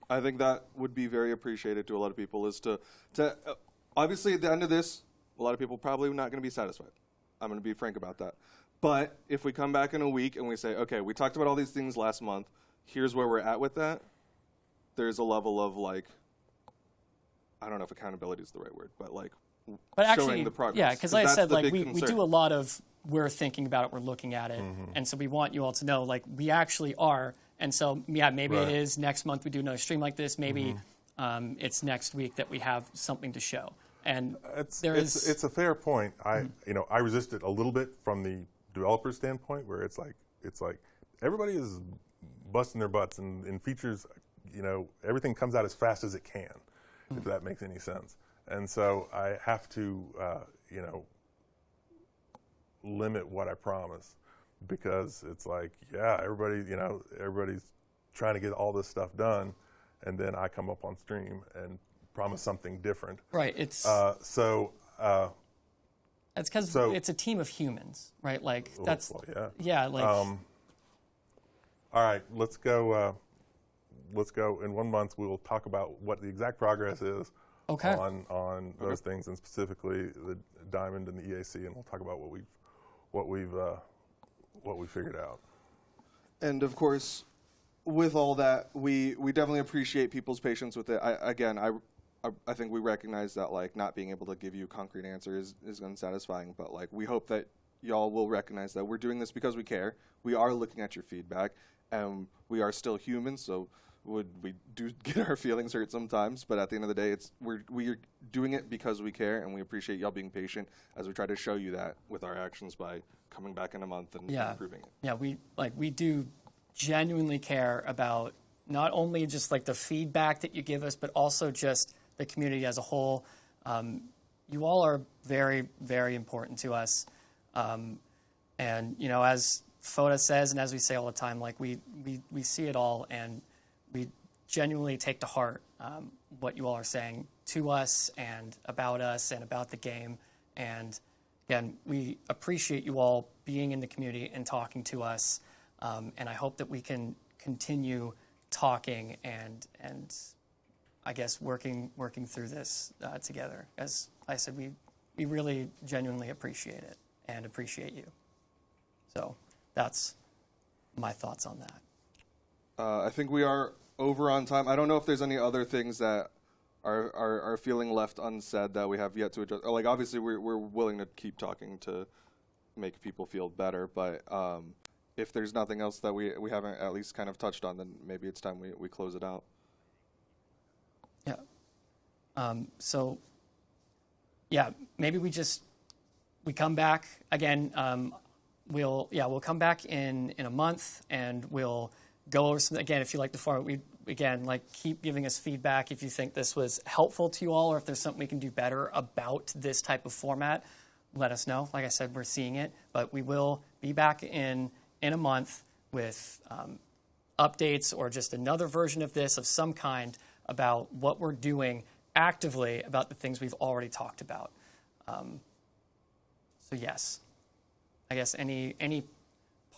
I think that would be very appreciated to a lot of people, is to obviously at the end of this, a lot of people probably not going to be satisfied. I'm going to be frank about that. But if we come back in a week and we say, okay, we talked about all these things last month, here's where we're at with that, there's a level of like, I don't know if accountability is the right word, but like showing the progress. Yeah, because like I said, like we concern. do a lot of, we're thinking about it, we're looking at it, and so we want you all to know, like, we actually are. And so, yeah, maybe it is next month we do another stream like this. Maybe it's next week that we have something to show. And it's a fair point. I resist it a little bit from the developer standpoint, where it's like everybody is busting their butts and features. Everything comes out as fast as it can, if that makes any sense. And so I have to limit what I promise, because it's like, everybody's trying to get all this stuff done, and then I come up on stream and promise something different. Right. It's because it's a team of humans, right? Like that's like. All right, let's go. Let's go. In 1 month, we will talk about what the exact progress is on those things, and specifically the Diamond and the EAC, and we'll talk about what we figured out. And of course, with all that, we definitely appreciate people's patience with it. I think we recognize that like not being able to give you a concrete answer is unsatisfying, but like we hope that y'all will recognize that we're doing this because we care. We are looking at your feedback, and we are still human, so we do get our feelings hurt sometimes, but at the end of the day, we're doing it because we care, and we appreciate y'all being patient as we try to show you that with our actions by coming back in a month and improving it. Yeah, we do genuinely care about not only just like the feedback that you give us, but also just the community as a whole. You all are very, very important to us, and as Foda says, and as we say all the time, like we see it all, and we genuinely take to heart what you all are saying to us and about the game. And again, we appreciate you all being in the community and talking to us. And I hope that we can continue talking and I guess, working through this together. As I said, we really genuinely appreciate it and appreciate you. So that's my thoughts on that. I think we are over on time. I don't know if there's any other things that are feeling left unsaid that we have yet to address. Like, obviously, we're willing to keep talking to make people feel better, but if there's nothing else that we haven't at least kind of touched on, then maybe it's time we close it out. Yeah. So, yeah, maybe we come back again. We'll come back in a month, and we'll go over some. Again, if you like the format, keep giving us feedback if you think this was helpful to you all, or if there's something we can do better about this type of format. Let us know. Like I said, we're seeing it, but we will be back in a month with updates or just another version of this of some kind about what we're doing actively about the things we've already talked about. So yes, I guess any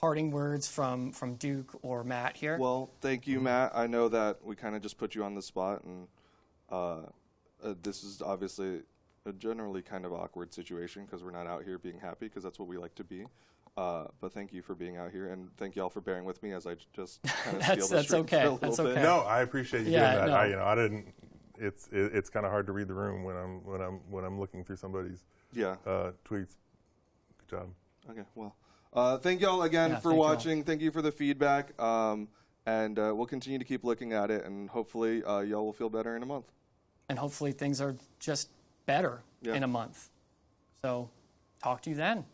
parting words from Duke or Matt here? Well, thank you, Matt. I know that we kind of just put you on the spot, and this is obviously a generally kind of awkward situation because we're not out here being happy, because that's what we like to be. But thank you for being out here, and thank you all for bearing with me as I just kind of steal the stream for a little That's bit. okay. No, I appreciate you Yeah, doing that. no. I didn't. It's kind of hard to read the room when I'm looking through somebody's tweets. Good job. Okay, well, thank you all again for watching. Thank you for the feedback, and we'll continue to keep looking at it, and hopefully y'all will feel better in a month. And hopefully things are just better in a month. So talk to you then.